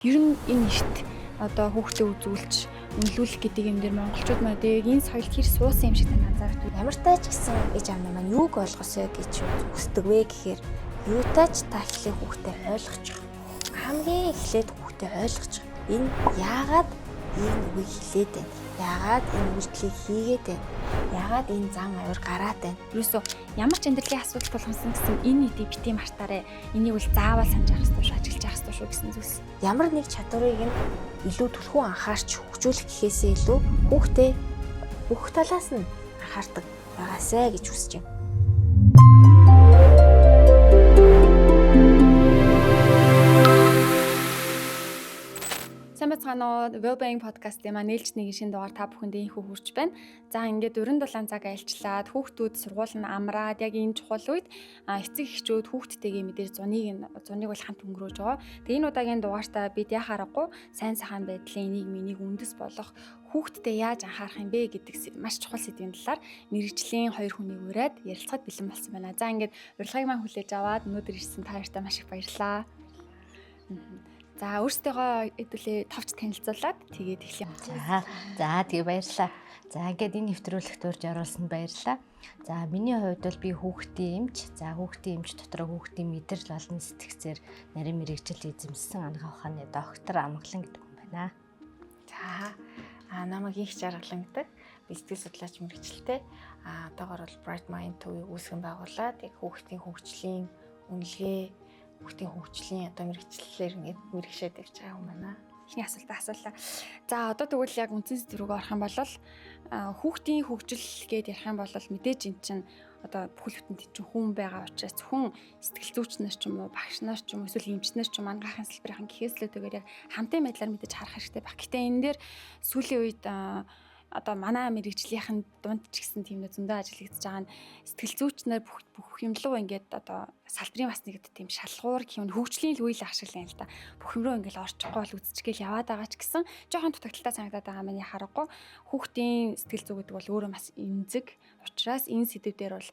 Ер нь энэ эрт одоо хүүхдээ үзүүлж үнэлүүлэх гэдэг юм дээр монголчууд мэдээ энэ соёлд хэр суусан юм шиг тань анзаардаг. Ямар тач гэсэн ээж аав маань юуг ойлгосоо гэж хүсдэг вэ гэхээр юутайч та эхлээ хүүхдээ ойлгочих. Хамгийн эхлээд хүүхдээ ойлгочих. Энэ яагаад энэ үгийг хэлээд байна? Яагаад энэ үйлдэлийг хийгээд байна? Яагаад энэ зан авир гараад байна? Юусоо ямар ч амьдралын асуудал болгосон гэсэн энэ нийтийг бити мартаарэ. Энийг бол заавал санаж явах ёстой шүү, ажиглаж явах ёстой шүү гэсэн зүйлс. Ямар нэг чадварыг нь илүү түлхүүн анхаарч хөгжүүлэх гэхээсээ илүү хүүхдээ бүх талаас нь анхаардаг байгаасай гэж хүсэж байна. Сайн бацгаана уу, Wellbeing podcast-ийн маань нээлж нэг шинэ дугаар та бүхэндээ инхүү хүрч байна. За ингээд 47 цаг альчлаад хүүхдүүд сургууль нь амраад яг энэ чухал үед эцэг эхчүүд хүүхдтэйгээ мэдээж зуныг бол хамт өнгөрөөж байгаа. Тэгээ энэ удаагийн дугаартаа бид яхаа аргагүй сайн сайхан байдлын нийгмийн үндэс болох хүүхдтэй яаж анхаарах юм бэ гэдэг маш чухал сэдвийн талаар мэрэгжлийн хоёр хүний ураад ярилцахад бэлэн болсон байна. За ингээд урилгыг маань хүлээж аваад өнөөдөр ирсэн та хоёртаа маш их баярлалаа. За өөрсдөө хэдүүлээ товч танилцуулаад тэгээд эхлэе. За тэгээ баярлалаа. За ингээд энэ нэвтрүүлэгт урьж оруулсанд баярлалаа. За миний хувьд бол би хүүхдийн эмч. За хүүхдийн эмч дотор хүүхдийн мэдэрл олон сэтгцээр нарийн мэрэгжил эзэмссэн анхаа ухааны доктор Амгалан гэдэг хүн байна. За намайг их жаргалан гэдэг сэтгэл судлаач мэрэгчлээ. Одоогоор бол Bright Mind төвийг үүсгэн байгуулад яг хүүхдийн хөгжлийн үнэлгээ хүүхдийн хөгжлийн одоо мэрэгчлэлээр ингээд мэрэгшээд явж байгаа юм байна. Эхний асуултаа асуулаа. За одоо тэгвэл яг үндсэн сэдв рүү орох юм бол хүүхдийн хөгжил гэдээ ярих юм бол мэдээж эн чинь одоо бүхэл бүтэн чинь хүн байгаа учраас зөвхөн сэтгэл зүйчнэр ч юм уу, багш нар ч юм уу, эсвэл эмчнэр ч юм ангаахын салбарын гэхээс л үгээр яг хамтын байдлаар мэдээж харах хэрэгтэй баг. Гэтэ энэ дээр сүүлийн үед одоо манай мэрэгжлийнхэн дунд ч гэсэн тийм нэ зөндөө ажиллагдаж байгаа нь сэтгэл зүйчнэр бүх юм руу ингээд одоо салбарын бас нэг тийм шалгуур гэх юм хөгжлийн л үйл ашиглан л да. Бүх юм руу ингээд орчихгүй бол үзчихгээл яваад байгаа ч гэсэн жоохон дутагдaltaй санагдаад байгаа маань харахгүй хүүхдийн сэтгэл зүй гэдэг бол өөрөө бас эмзэг учраас энэ сэдв дээр бол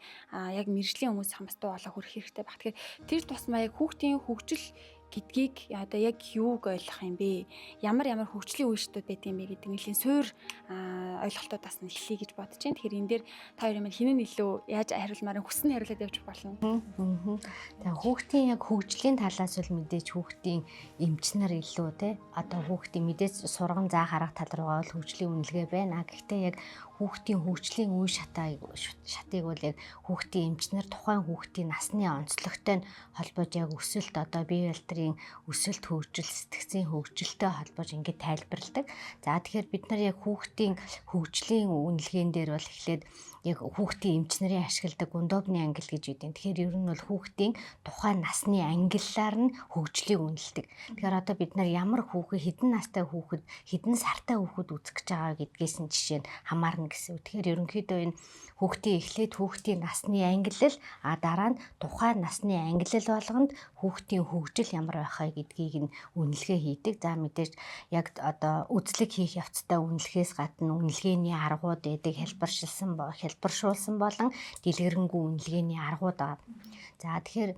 яг мэрэгжлийн хүмүүсийн бас дуу хоолой хүрэх хэрэгтэй баг. Тэгэхээр тэр тусмаа яг хүүхдийн хөгжил гэдгийг одоо яг юуг ойлгох юм бэ? Ямар хөгжлийн үештүүд байд юм бэ гэдэг нэлийн суур ойлголтуудаас нь эхлэе гэж бодож байна. Тэгэхээр энэ дээр та хоёрын хинэн илүү яаж хариулмаар хүссэн хариулаад явж болно. Тэгээ хүүхдийн яг хөгжлийн талаас бол мэдээж хүүхдийн эмч нар илүү те одоо хүүхдийн мэдээж сурган заа харах тал руугаа бол хөгжлийн үнэлгээ байна. Гэхдээ яг хүүхдийн хөгжлийн үе шатыг бол яг хүүхдийн эмчнэр тухайн хүүхдийн насны онцлогтой холбож яг өсөлт одоо бие барилтрын өсөлт хөгжил сэтгцийн хөгжилтэй холбож ингээд тайлбарладаг. За тэгэхээр бид нар яг хүүхдийн хөгжлийн үнэлгээнд дээр бол эхлээд яг хүүхдийн эмч нарын ашигладаг гундогны ангил гэж үгдэн. Тэгэхээр ер нь бол хүүхдийн тухайн насны ангиллаар нь хөгжлийг үнэлдэг. Тэгэхээр одоо бид нар ямар хүүхэд хэдэн настай хүүхэд хэдэн сартай хүүхэд үзэх гэж байгаа гэдгээс нь жишээ нь хамаарна гэсэн үг. Тэгэхээр ерөнхийдөө энэ хүүхдийн эхлээд хүүхдийн насны ангиллал дараа нь тухайн насны ангиллал болгонд хүүхдийн хөгжил ямар байхаа гэдгийг нь үнэлгээ хийдэг. За мэдээж яг одоо үзлэг хийх явцдаа үнэлгээс гадна үнэлгээний аргууд эдэг хэлбэршүүлсэн болон дэлгэрэнгүй үнэлгээний аргууд байгаа. За тэгэхээр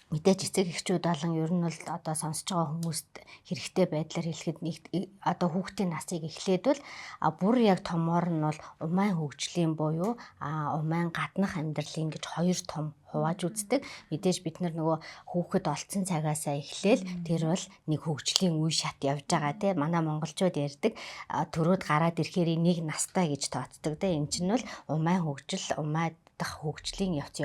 мэдээж эцэг эхчүүд болон ер нь бол одоо сонсож байгаа хүмүүст хэрэгтэй байдлаар хэлэхэд нэг одоо хүүхдийн насыг эхлээд бол бүр яг томоор нь бол умайн хөгжлийн буюу умайн гаднах амьдралын гэж хоёр том хувааж үздэг. Мэдээж бид нар нөгөө хүүхэд олцсон цагаасаа эхлээл тэр бол нэг хөгжлийн үе шат явж байгаа те манай монголчууд ярьдаг төрөөд гараад ирэхээр нэг настай гэж тооцдог те энэ чинь бол умайн хөгжил умайдах хөгжлийн явц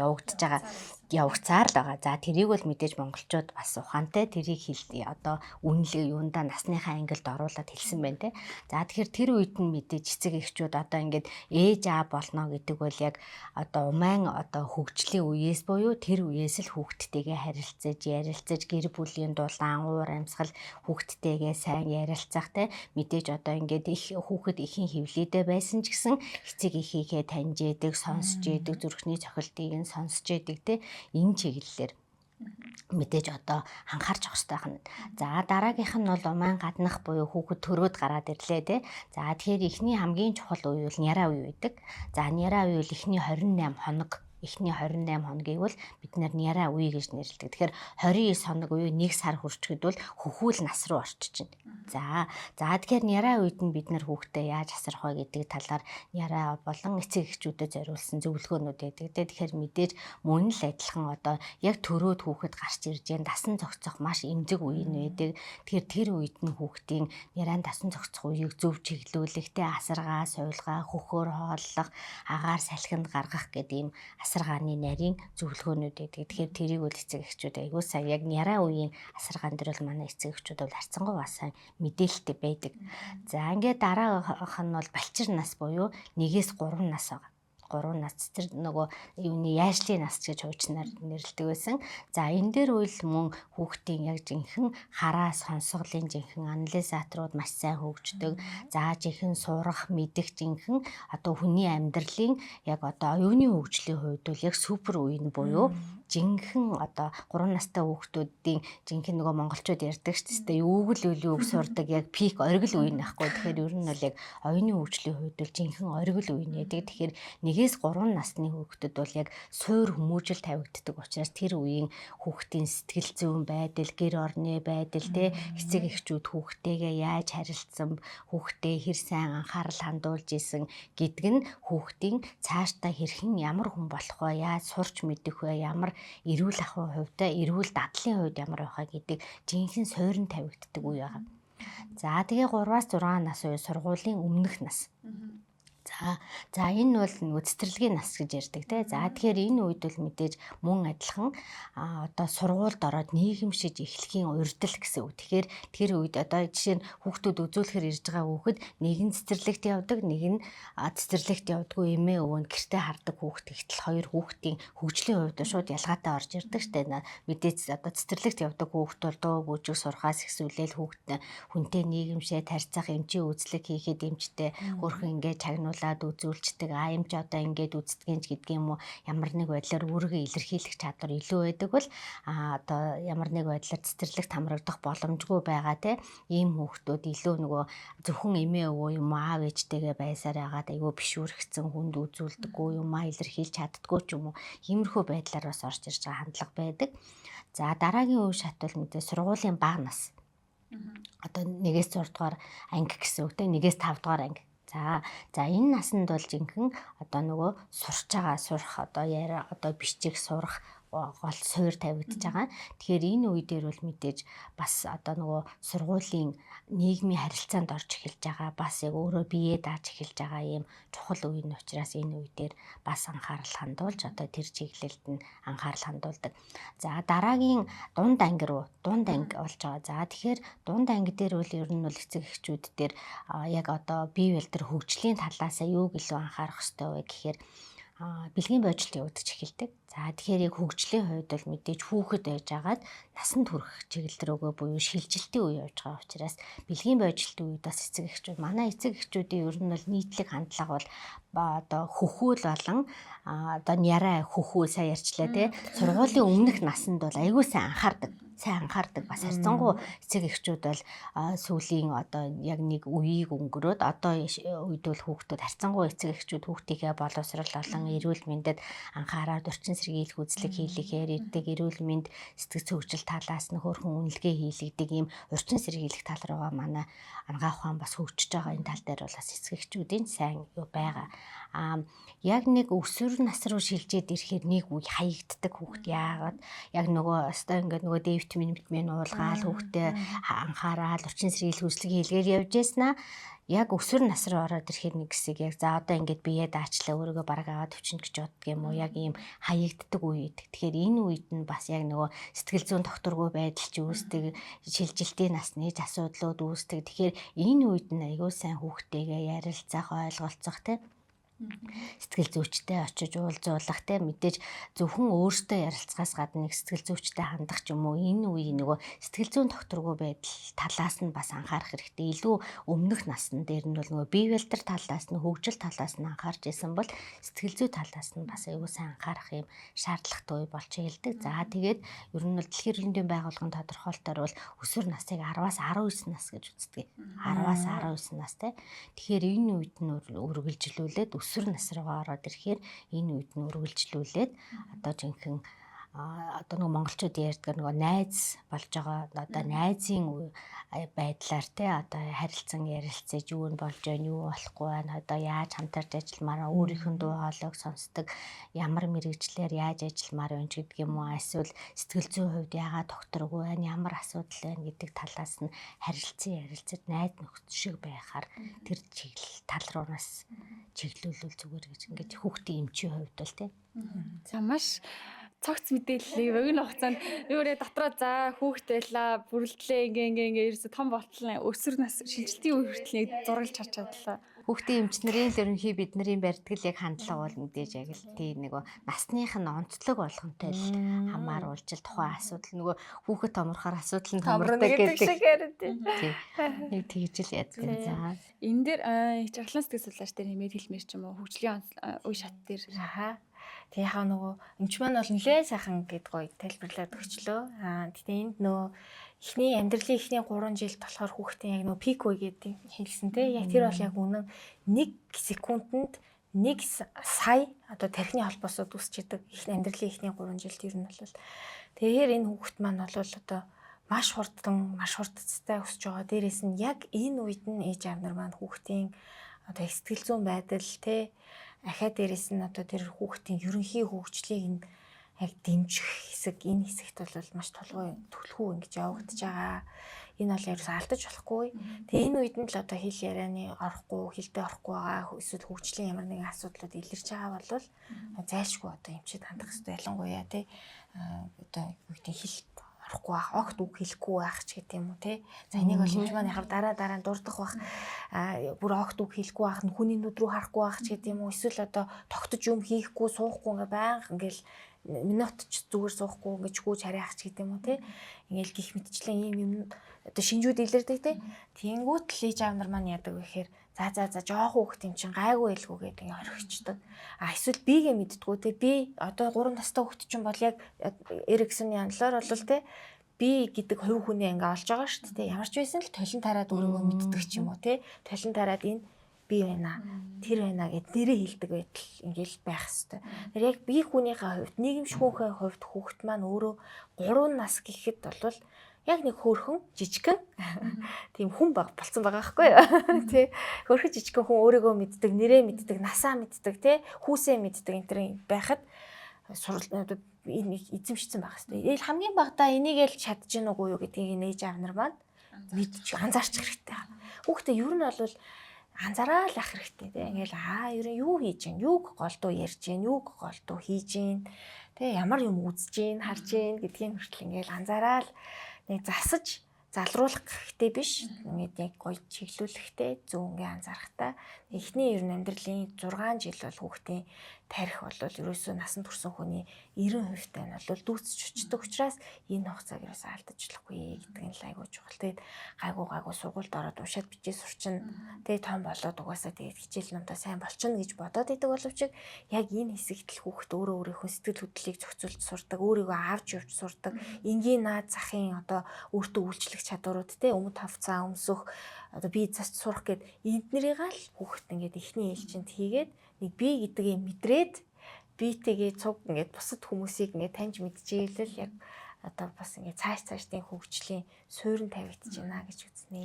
явагцаар л байгаа. За тэрийг бол мэдээж монголчууд бас ухаантай тэрийг одоо үнэлгээ юундаа насныхаа ангилд оруулаад хэлсэн байна те. За тэгэхээр тэр үед нь мэдээж эцэг эхчүүд одоо ингээд ээж аав болно гэдэг бол яг одоо умайн одоо хөгжлийн үеэс буюу тэр үеэс л хүүхдтэйгээ ярилцаж гэр бүлийн дулаан уур амьсгал хүүхдтэйгээ сайн ярилцах те мэдээж одоо ингээд их хүүхэд ихийн хөвлөдөө байсан ч гэсэн эцэг эхийгээ таньж яадаг сонсож яадаг зүрхний цохилтыг нь сонсож яадаг те энэ чиглэлээр мэдээж одоо анхаарч авах хэрэгтэй байна. За дараагийнх нь бол умайн гаднах буюу хүүхэд төрөөд гараад ирлээ те. За тэгэхээр эхний хамгийн чухал үе бол няраа үе байдаг. За няраа үе бол эхний 28 хоног эхний 28 хоногийг бол бид няраа үе гэж нэрлэдэг. Тэгэхээр 29 хоног буюу 1 сар хүрчихэд бол хөхүүл нас руу орчиж байна. За тэгэхээр няраа үед нь бид нар хүүхдээ яаж асрах вэ гэдэг талаар няраа болон эцэг эхчүүдэд зориулсан зөвлөгөөнүүд байдаг. Тэгэхээр мэдээж мөн л адилхан одоо яг төрөөд хүүхэд гарч ирж байгаа дасан зохицох маш эмзэг үе нь байдаг. Тэгэхээр тэр үед нь хүүхдийн няраа дасан зохицох үеийг зөв чиглүүлэх, асаргаа, суулгаа, хөхөөр хооллох, агаар салхинд гаргах гэдэг ийм асаргааны нарийн зөвлөгөөнүүд байдаг. Тэгэхээр тэрийг бол эцэг эхчүүд аягүй сайн яг няраа үеийн асаргаан дээр бол манай эцэг эхчүүд бол харцангуй бас мэдээлэлтэй байдаг. За ингээд дараагийнх нь бол балчир нас буюу 1-3 нас байгаа. 3 нас тэр нөгөө юуны яажлын нас гэж хуучнаар нэрлэдэг байсан. За энэ дээр үйл мөн хүүхдийн яг жинхэнэ хараа сонсголын жинхэнэ анализаторууд маш сайн хөгждөг. За жинхэнэ сурах, мэдэх жинхэнэ одоо хүний амьдралын яг одоо оюуны хөгжлийн хувьд бол яг супер үе нь буюу жинхэнэ одоо 3 настай хүүхдүүдийн жинхэнэ нөгөө монголчууд ярьдаг шүү дээ. Юуг л үг сурдаг яг пик оргил үе нөхгүй. Тэгэхээр ер нь бол яг оюуны хөгжлийн хувьд бол жинхэнэ оргил үе нэдэг. Тэгэхээр 1-3 насны хүүхдэд бол яг суур хүмүүжил тавигддаг учраас тэр үеийн хүүхдийн сэтгэл зүйн байдал, гэр орны байдал эцэг эхчүүд хүүхдтэйгээ яаж харилцсан, хүүхдээ хэр сайн анхаарал хандуулж исэн гэдг нь хүүхдийн цаашдаа хэрхэн ямар хүн болох вэ, яаж сурч мэдэх вэ, ямар эрүүл ахуйн хувьд, эрүүл дадлын хувьд ямар байхаа гэдэг жинхэнэ суурин тавигддаг үе байгаа. За тэгээ 3-6 нас үе сургуулийн өмнөх нас. За энэ бол нөгөө цэцэрлэгийн нас гэж ярьдаг те. За тэгэхээр энэ үед бол мэдээж мөн адилхан одоо сургуульд ороод нийгэмшиж эхлэхийн урьдл гэсэн үг. Тэгэхээр тэр үед одоо жишээ нь хүүхдүүд үзүүлэхээр ирж байгаа хүүхэд нэг нь цэцэрлэгт явдаг, нэг нь цэцэрлэгт явдаггүй эмээ өвөө нь гэртээ хардаг хүүхд ихтэл хоёр хүүхдийн хөгжлийн хувьд шууд ялгаатай орж ирдэг штэ. Мэдээж одоо цэцэрлэгт явдаг хүүхд бол дуу бүжиг сурахаас ихсүүлээл хүүхд хүнтэй нийгэмшээ тарьцах эмчийн үзлэг хийхэд эмчтэй хөрхөн ингээд чагнуулаад үзүүлждэг. Эмч одоо ингээд үздэгэнч гэдэг юм уу, ямар нэг байдлаар өөрийгөө илэрхийлэх чадвар илүү байдаг бол одоо ямар нэг байдлаар цэцэрлэгт хамрагдах боломжгүй байгаа те. Ийм хүүхдүүд илүү нөгөө зөвхөн эмээ өвөө юм аав ээжтэйгээ байсаар яагаад айгүй бишүүрхсэн хүнд үзүүлдэггүй юм илэрхийлж чаддгүй ч юм уу. Иймэрхүү байдлаар бас орж ирж байгаа хандлага байдаг. За дараагийн үе шат бол мэдээ сургуулийн бага нас. Одоо 1-6 дугаар анги гэсэн үг те. 1-5 дугаар анги. За энэ насанд бол жинхэнэ одоо нөгөө сурч байгаа сурах одоо яриа одоо бичих сурах гол суур тавигдж байгаа. Тэгэхээр энэ үе дээр бол мэдээж бас одоо нөгөө сургуулийн нийгмийн харилцаанд орж эхэлж байгаа, бас яг өөрөө биеэ дааж эхэлж байгаа юм чухал үе нь учраас энэ үе дээр бас анхаарал хандуулж одоо тэр чиглэлд нь анхаарал хандуулдаг. За дараагийн дунд анги руу дунд анги болж байгаа. За тэгэхээр дунд анги дээр бол ер нь бол эцэг эхчүүд дээр яг одоо бие бэлтэр хөгжлийн талаас юуг илүү анхаарах хэрэгтэй вэ гэхээр бэлгийн бодлт явагдаж эхэлдэг. За тэгэхээр яг хөгжлийн хувьд бол мэдээж хүүхэд байж байгаад насанд хүрэх чиглэл рүүгээ буюу шилжилтийн үе явж байгаа учраас бэлгийн бодлтын үед бас эцэг эхчүүд манай эцэг эхчүүдийн ер нь бол нийтлэг хандлага бол одоо хөхүүл болон одоо няраа хөхүү сайн ярьчлаа те. Сургуулийн өмнөх насанд бол аягүй сайн анхаардаг бас харьцангуй эцэг эхчүүд бол сүүлийн одоо яг нэг үеийг өнгөрөөд одоо үед бол хүүхдүүд харьцангуй эцэг эхчүүд хүүхдийнхээ боловсрал болон эрүүл мэндэд анхаараад орчин сэргийлэх үзлэг хийлгэхээр ирдэг. Эрүүл мэнд сэтгэл зүйчил талаас нь хөөрхөн үнэлгээ хийлгдэг ийм орчин сэргийлэх тал руугаа манай ангаах ухаан бас хөгжиж байгаа. Энэ тал дээр бол бас эцэг эхчүүдийн сайн юу байгаа. Яг нэг өсвөр нас руу шилжээд ирэхээр нэг үе хаягддаг хүүхд яагаад яг нөгөө өстой ингээд нөгөө D витамин уулгаал хүүхдээ анхаарал орчин сэргийлэх үзлэг хийлгээр явж яснаа яг өсвөр нас руу ороод ирэхээр нэг хэсэг яг за одоо ингээд бие даачлаа өөрийгөө бараг аваад өвчин гэж боддог юм уу яг ийм хаягддаг үе гэдэг. Тэгэхээр энэ үед нь бас яг нөгөө сэтгэл зүйн докторгүй байдал ч үүсдэг, шилжилтийн насны асуудлууд үүсдэг. Тэгэхээр энэ үед нь аягүй сайн хүүхдтэйгээ ярилцах, ойлголцох тийм сэтгэл зүйчтэй очиж уулзуулах те мэдээж зөвхөн өөртөө ярилцахаас гадна нэг сэтгэл зүйчтэй хандах ч юм уу энэ үе нөгөө сэтгэл зүйн докторгүй байдал талаас нь бас анхаарах хэрэгтэй. Илүү өмнөх насн дээр нь бол нөгөө бие бэлтэр талаас нь хөгжил талаас нь анхаарч исэн бол сэтгэл зүй талаас нь бас аягүй сайн анхаарах юм шаардлагатай үе болж эхэлдэг. За тэгээд ер нь бол Дэлхийн эрүүл мэндийн байгууллагын тодорхойлолтоор бол өсвөр насыг 10-аас 19 нас гэж үздэг. 10-аас 19 нас те. Тэгэхээр энэ үед нь үргэлжлүүлээд өсвөр нас руугаа ороод ирэхээр энэ үед нь үргэлжлүүлээд одоо жинхэнэ одоо нэг монголчууд ярьдаг нөгөө найз болж байгаа одоо найзын байдлаар те одоо харилцан ярилцаж юу нь болж байна юу болохгүй байна одоо яаж хамтарч ажилламаар өөрийнх нь дуу хоолойг сонсдог ямар мэрэгчлэр яаж ажилламаар байна гэдэг юм уу эсвэл сэтгэл зүйн хувьд яагаад докторгүй байна ямар асуудал байна гэдэг талаас нь ярилцаж найз нөхөд шиг байхаар тэр чиглэл тал руу нас чиглүүлвэл зүгээр гэж ингээд хүүхдийн эмчийн хувьд бол те. За маш цогц мэдээллийг богино хугацаанд өөрөө дотроо за хүүхд байлаа бүрэлдлээ ингээ ерөөсө том болтлоо өсвөр нас шилжилтийн үе хүртэл зураглаж харж чадлаа. Хүүхдийн эмчнэрийн л ерөнхий бидний барьдаг яг хандлага бол мэдээж яг л тий нөгөө насных нь онцлог болгонтой л хамааруулж л тухайн асуудал нөгөө хүүхэд томрохоор асуудал нь томрдог гэдэг. Тий. Нэг тэгж л яддаг. За. Энэ дээр хичээрлэн сэтгэл судлаач дээр нэмээд хэлмээр ч юм уу хөгжлийн үе шат дээр. Тэгээ яхаа нөгөө эмч маань бол нэлээд сайхан гэд гоё тайлбарлаад өгчлөө. Гэтэ энд нөгөө эхний амьдралын эхний 3 жил болохоор хүүхдийн яг нөгөө пик үе гэдэг хэлсэн те. Яг тэр бол яг үнэн 1 секундэд 1 сая одоо тархины холбоосод үсчихэд эхний амьдралын эхний 3 жилд ер нь бол тэгэхээр энэ хүүхд маань бол одоо маш хурдцтай өсөж байгаа. Дээрээс нь яг энэ үед нь ээж аав нар маань хүүхдийн одоо сэтгэл зүйн байдал те ахаа дээрээс нь одоо тэр хүүхдийн ерөнхий хөгжлийг нь яг дэмжих хэсэг энэ хэсэгт бол маш төлхөө ингэж явагдаж байгаа. Энэ бол ерөөс алдаж болохгүй. Тэгээ энэ үед нь л одоо хэл ярианы орохгүй, хэлдэ орохгүй байгаа эсвэл хөгжлийн ямар нэгэн асуудлууд илэрч байгаа бол зайлшгүй одоо эмчид хандах хэрэгтэй ялангуяа тий одоо хүүхдийн хэл орохгүй байх, огт үг хэлэхгүй байх ч гэдэг юм уу тий. За энийг бол эмч маань яхав дараа нь дурдах байх. Бүр огт үг хэлэхгүй байх, хүний нүд рүү харахгүй байх ч гэдэг юм уу. Эсвэл одоо тогтож юм хийхгүй, суухгүй ингээ байнга ингээл минутч зүгээр суухгүй ингээ чгүүж харьяах ч гэдэг юм уу тий. Ингээл гих мэтчлэн ийм юм одоо шинжүүд илэрдэг тий. Тэнгүүт л ээж аав нар маань яадаг вэ гэхээр за жоох хүүхд юм чин гайгүй байлгүй гэдэг ингээ орхичдаг. Эсвэл бигээ мэддгүү тий. Би одоо 3 настай хүүхд чинь бол яг Эриксоны онлоор бол тий би гэдэг хувь хүний ингээ олж байгаа шүү дээ. Ямар ч байсан л толин тараад өөрийгөө мэддэг ч юм уу тий. Толин тараад энэ би байна. Тэр байна гэд нэрээ хэлдэг байтал ингээл байх хэвээр. Тэр яг би хүнийхээ хувьд, нийгэмшгүүнхээ хувьд хүүхд маань өөрөө 3 нас гэхэд бол яг нэг хөөрхөн жижигхэн тийм хүн болцсон байгаа байхгүй юу? Тий. Хөөрхөн жижигхэн хүн өөрийгөө мэддэг, нэрээ мэддэг, насаа мэддэг, тий. Хүүсээ мэддэг энэ төр байхад энэ эзэмшсэн байх хэвээр. Ээл хамгийн багадаа энийг л чадж гин үгүй юу гэдгийг нээж аав нар маань мэдчих анзаарчих хэрэгтэй. Хүүхдээ ер нь бол анзаараа л ах хэрэгтэй тий. Ингээл ер нь юу хийж гин, юуг голдуу ярьж гин, юуг голдуу хийж гин, тий. Ямар юм үзэж гин, харж гин гэдгийг хүртэл ингээл анзаараа л нэг засаж залруулах хэрэгтэй биш. Ингээд яг гоё чиглүүлэхтэй зөв ингээ анзаарахтай. Эхний ер нь амьдралын 6 жил бол хүүхдийн тарих бол ерөөсөө насанд хүрсэн хүний 90% тань бол дүүцэж өчтдөг учраас энэ хугацааг ерөөсөө алдажлахгүй гэдэг нь л айгуу чухал. Тэгээд гайгүй сургуульд ороод уншаад бичээ сурчин. Тэгээд том болоод угаасаа тэгээд хичээл номдоо сайн болчихно гэж бодоод идэг боловч яг энэ хэсэгт л хүүхд өөрийнхөө сэтгэл хөдлөлийг зохицуулж сурдаг, өөрийгөө авч явж сурдаг. Энгийн наад захын одоо өөртөө үйлчлэх чадварууд те өмд тавцаа өмсөх одоо бие засч сурах гэд эднэрийг л хүүхд ингээд эхний ээлжинд хийгээд нэг би гэдгийг мэдрээд биетэйгээ цуг ингээд бусад хүмүүсийг ингээд таньж мэдчихээл яг одоо бас ингээд цаашдын хөгжлийн суурин тавигдаж байна гэж үзнэ.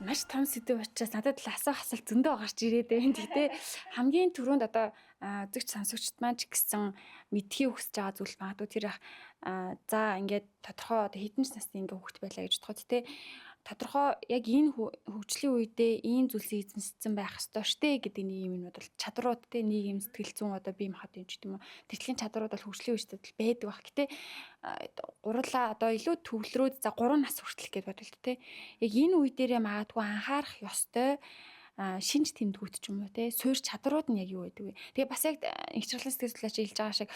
Маш том сэдв учраас надад л асуулт зөндөө гарч ирээд байна. Гэхдээ хамгийн түрүүнд одоо зөвч сонсогчд маань ч гэсэн мэдхий хүсэж байгаа зүйл магадгүй тэр за ингээд тодорхой одоо хэдэн насны ингээ хүүхэд байлаа гэж бодоход тэ тодорхой яг энэ хөгжлийн үедээ ийм зүйлсийг эзэмссэн байх ёстой штэ гэдэг нэг юм бол чадрууд тэ нийгэм сэтгэл зүйн одоо бие махбод юм ч гэдэм үү тэрхлийн чадрууд бол хөгжлийн үедээ байдаг баг. Гэтэ гурлаа одоо илүү төвлөрөөд за 3 нас хүртэл гэж бодлоо тэ яг энэ үе дээрээ магадгүй анхаарах ёстой шинж тэмдгүүд ч юм уу те суурь чадрууд нь яг юу байдаг вэ? Тэгээ бас яг ихчлэн сэтгэл судлаач хэлж байгаа шиг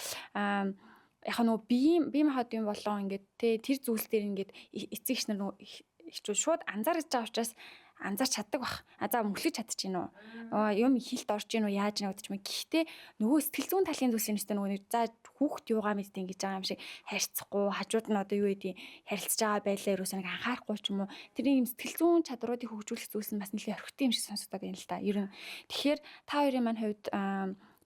яг нөгөө бие махбод юм болоо ингээд те тэр зүйлс дээр ингээд эцэгч нар нөгөө хичүүл шууд анзаарч байгаа учраас анзаарч чаддаг бах. За мөглөж чадчихэв нү. Юм хийлт орж гин үү яаж нэ гэдэг ч юм. Гэхдээ нөгөө сэтгэл зүйн талын зүйлс юмстай нөгөө нэг за хүүхд юугаа мэддэг ингэж байгаа юм шиг харьцахгүй хажууд нь одоо юу гэдэг харилцаж байгаа байлаа ерөөсөө нэг анхаарахгүй ч юм уу. Тэрийн юм сэтгэл зүйн чадруудыг хөгжүүлэх зүйлс нь бас нэлээд орхитой юм шиг сонсогдоод байна л да. Ер нь тэгэхээр та хоёрын маань хувьд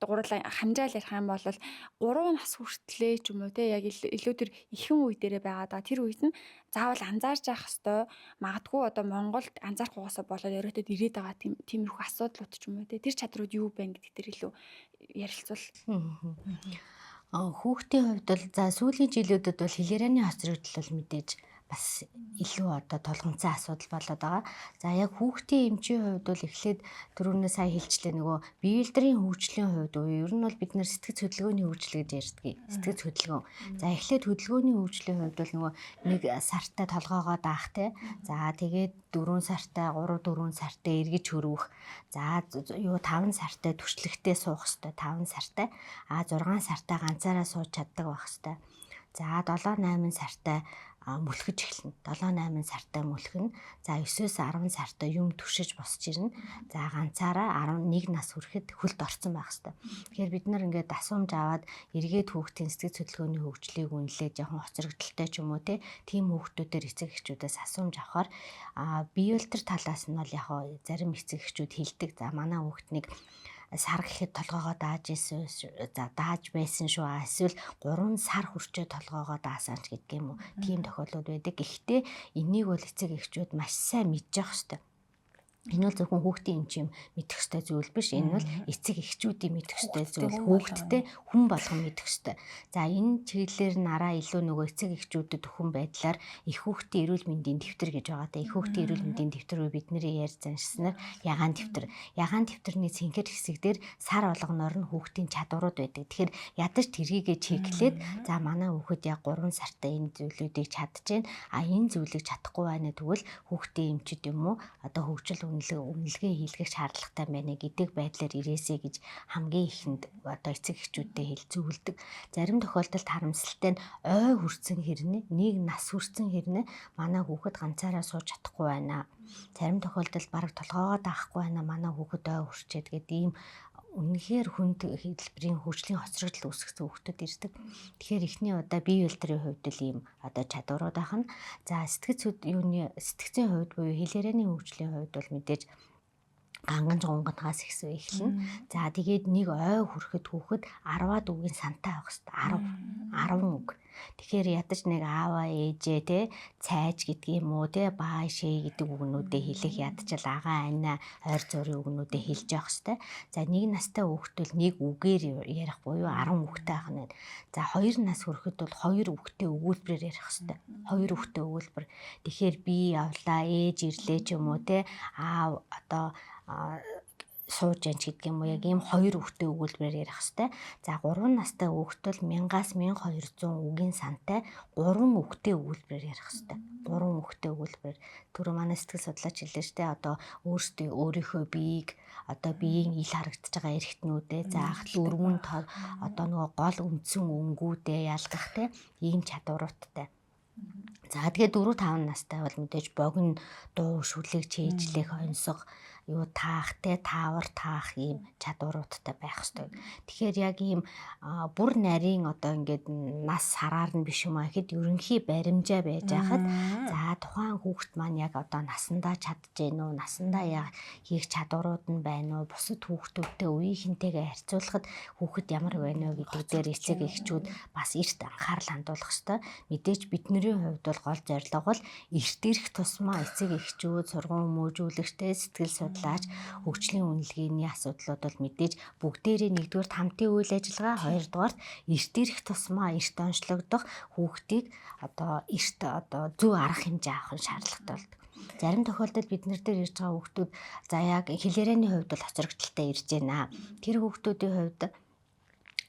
гурлаа хамжаал ярих юм бол 3 нас хүртлээ ч юм уу те яг илүү тэр ихэнх үе дээрээ байгаа да. Тэр үед нь заавал анзаарч явах хэвээр магадгүй одоо Монголд анзаарахгүйсаа болоод өрөөдөд ирээд байгаа тиймэрхүү асуудлууд ч юм уу те тэр чадрууд юу байна гэдэг дээр илүү ярилцвал. Хүүхдийн хувьд бол за сүүлийн жилүүдэд бол хилэрээний хоцрогдол бол мэдээж бас илүү одоо толгомцсон асуудал болоод байгаа. За яг хүүхдийн эмчийн хувьд бол эхлээд түрүүнээ сая хэлчлээ нөгөө биеэлдрийн хөгжлийн хувьд ер нь бол бид нэр сэтгэц хөдөлгөөний хөгжил гэж ярьдаг. Сэтгэц хөдөлгөөн. За эхлээд хөдөлгөөний хөгжлийн хувьд бол нөгөө 1 сартай толгоогоо даах те. За тэгээд 4 сартай 3-4 сартай эргэж хөрвөх. За 5 сартай түшлэгтэй суух хэвээр 5 сартай 6 сартай ганцаараа сууж чаддаг байх хэвээр. За 7-8 сартай мүлхэж эхэлнэ. 7-8 сартай мүлхэнэ. За 9-10 сартай юм түшиж босч ирнэ. За ганцаараа 11 нас хүрэхэд хөлд орсон байх хэвээр. Тэгэхээр бид нар ингээд асуумж аваад эргээд хүүхдийн сэтгэц хөдөлгөөний хөгжлийг үнэлээ жоохон хоцрогдолтой ч юм уу тийм хүүхдүүдээр эцэг эхчүүдээс асуумж авахаар биеэлтер талаас нь бол яг зарим эцэг эхчүүд хэлдэг. За манай хүүхднийг сар гэхэд толгоогоо дааж байсан шүү. Эсвэл 3 сар хүрчээ толгоогоо даасан ч гэдэг юм уу. Тийм тохиолдлууд байдаг. Гэхдээ энийг бол эцэг эхчүүд маш сайн мэдж явах хэрэгтэй. Энэ бол зөвхөн хүүхдийн эмчийн мэдэх ёстой зүйл биш. Энэ бол эцэг эхчүүдийн мэдэх ёстой зүйл. Хүүхдтэй хүн болгон мэдэх ёстой. За энэ чиглэлээр нараа илүү нөгөө эцэг эхчүүдэд өхөн байдлаар их хүүхдийн эрүүл мэндийн дэвтэр гэж байгаа. Их хүүхдийн эрүүл мэндийн дэвтэр рүү бидний ярьж заншснаар ягаан дэвтэр. Ягаан дэвтэрний цэнхэр хэсэгдэр сар болгоноор нь хүүхдийн чадварууд байдаг. Тэгэхээр ядаж тэрийгэ чеклээд за манай хүүхэд яг 3 сартай энэ зүйлүүдийг чадчихээн. Энэ зүйлийг чадахгүй байна тэгвэл хүүхдийн эмчид юм уу одоо хөгжил үнэлгээ хийлгэх шаардлагатай байна гэдэг байдлаар ирээсэй гэж хамгийн ихэнд одоо эцэг эхчүүдтэй хэлцүүлдэг. Зарим тохиолдолд харамсалтай нь ой хүрсэн хэрнээ 1 нас хүрсэн хэрнээ манай хүүхэд ганцаараа сууж чадахгүй байна. Зарим тохиолдолд бараг толгоогоо даахгүй байна манай хүүхэд ой хүрчээд гэдэг ийм үнэхээр хүнд хэлбэрийн хөгжлийн хоцрогдол үүсгэсэн хүүхдүүд ирдэг. Тэгэхээр эхний удаа бие үйлдвэрийн хувьд л ийм одоо чадварууд ахна. За сэтгцийн хувьд буюу хилэрээний хөгжлийн хувьд бол мэдээж ганган жонгонгоос эхэлнэ. За тэгээд 1 ой хүрэхэд хүүхэд 10-аад үгийн сантай авах хэрэгтэй. 10 үг. Тэгэхээр ядаж нэг ааваа ээжээ те цайж гэдэг юм уу те баа шээ гэдэг үгнүүдээ хэлэх ядчил агаа анаа ойр зургийн үгнүүдээ хэлж явах хэрэгтэй. За 1 настай хүүхдэл 1 үгээр ярих буюу 10 үгтэй ах нь. За 2 нас хүрэхэд бол 2 үгтэй өгүүлбэрээр ярих хэрэгтэй. 2 үгтэй өгүүлбэр. Тэгэхээр би явлаа ээж ирлээ ч юм уу те аав одоо сууж яж гэдэг юм уу яг ийм 2 үгтэй өгүүлбэрээр ярих хэвээр. За 3 настай хүүхдэл 1000-аас 1200 үгийн сантай 3 үгтэй өгүүлбэрээр ярих хэвээр. 3 үгтэй өгүүлбэр. Түрүү манай сэтгэл судлаач хэллээ шүү дээ. Одоо өөрийнхөө биеийг одоо биеийн ил харагдаж байгаа эрхтнүүдээ заах дөрвөн одоо нөгөө гол үндсэн өнгүүдээ ялгах те ийм чадваруудтай. За тэгээд 4-5 настай бол мэдээж богино дуу шүлэг чийжлэх онцгой юу таах те таавар таах ийм чадваруудтай байх хэрэгтэй. Тэгэхээр яг ийм бүр нарийн одоо ингээд нас сараар нь биш юм аа гэхэд ерөнхий баримжаа байж хахад за тухайн хүүхэд маань яг одоо насандаа чадж гэнэ үү насандаа яг хийх чадварууд нь байна уу бусад хүүхдүүдтэй үеийнхэнтэйгээ харьцуулахад хүүхэд ямар байна вэ гэдэг дээр эцэг эхчүүд бас эрт анхаарал хандуулах хэрэгтэй. Мэдээж бидний хувьд бол гол зорилго бол эрт ирэх тусмаа эцэг эхчүүд сургууль хүмүүжүүлэгчтэй сэтгэл судлаач хөгжлийн үнэлгээний асуудлууд бол мэдээж бүгдээрээ 1-р хамтын үйл ажиллагаа 2-р эрт ирэх тусмаа эрт онцлогдох хүүхдийг одоо эрт одоо зөв арга хэмжээ авах шаардлагатай болдог. Зарим тохиолдолд бид нар дээр ирж байгаа хүүхдүүд за яг хилэрээний хувьд бол хоцрогдолтой ирж байна. Тэр хүүхдүүдийн хувьд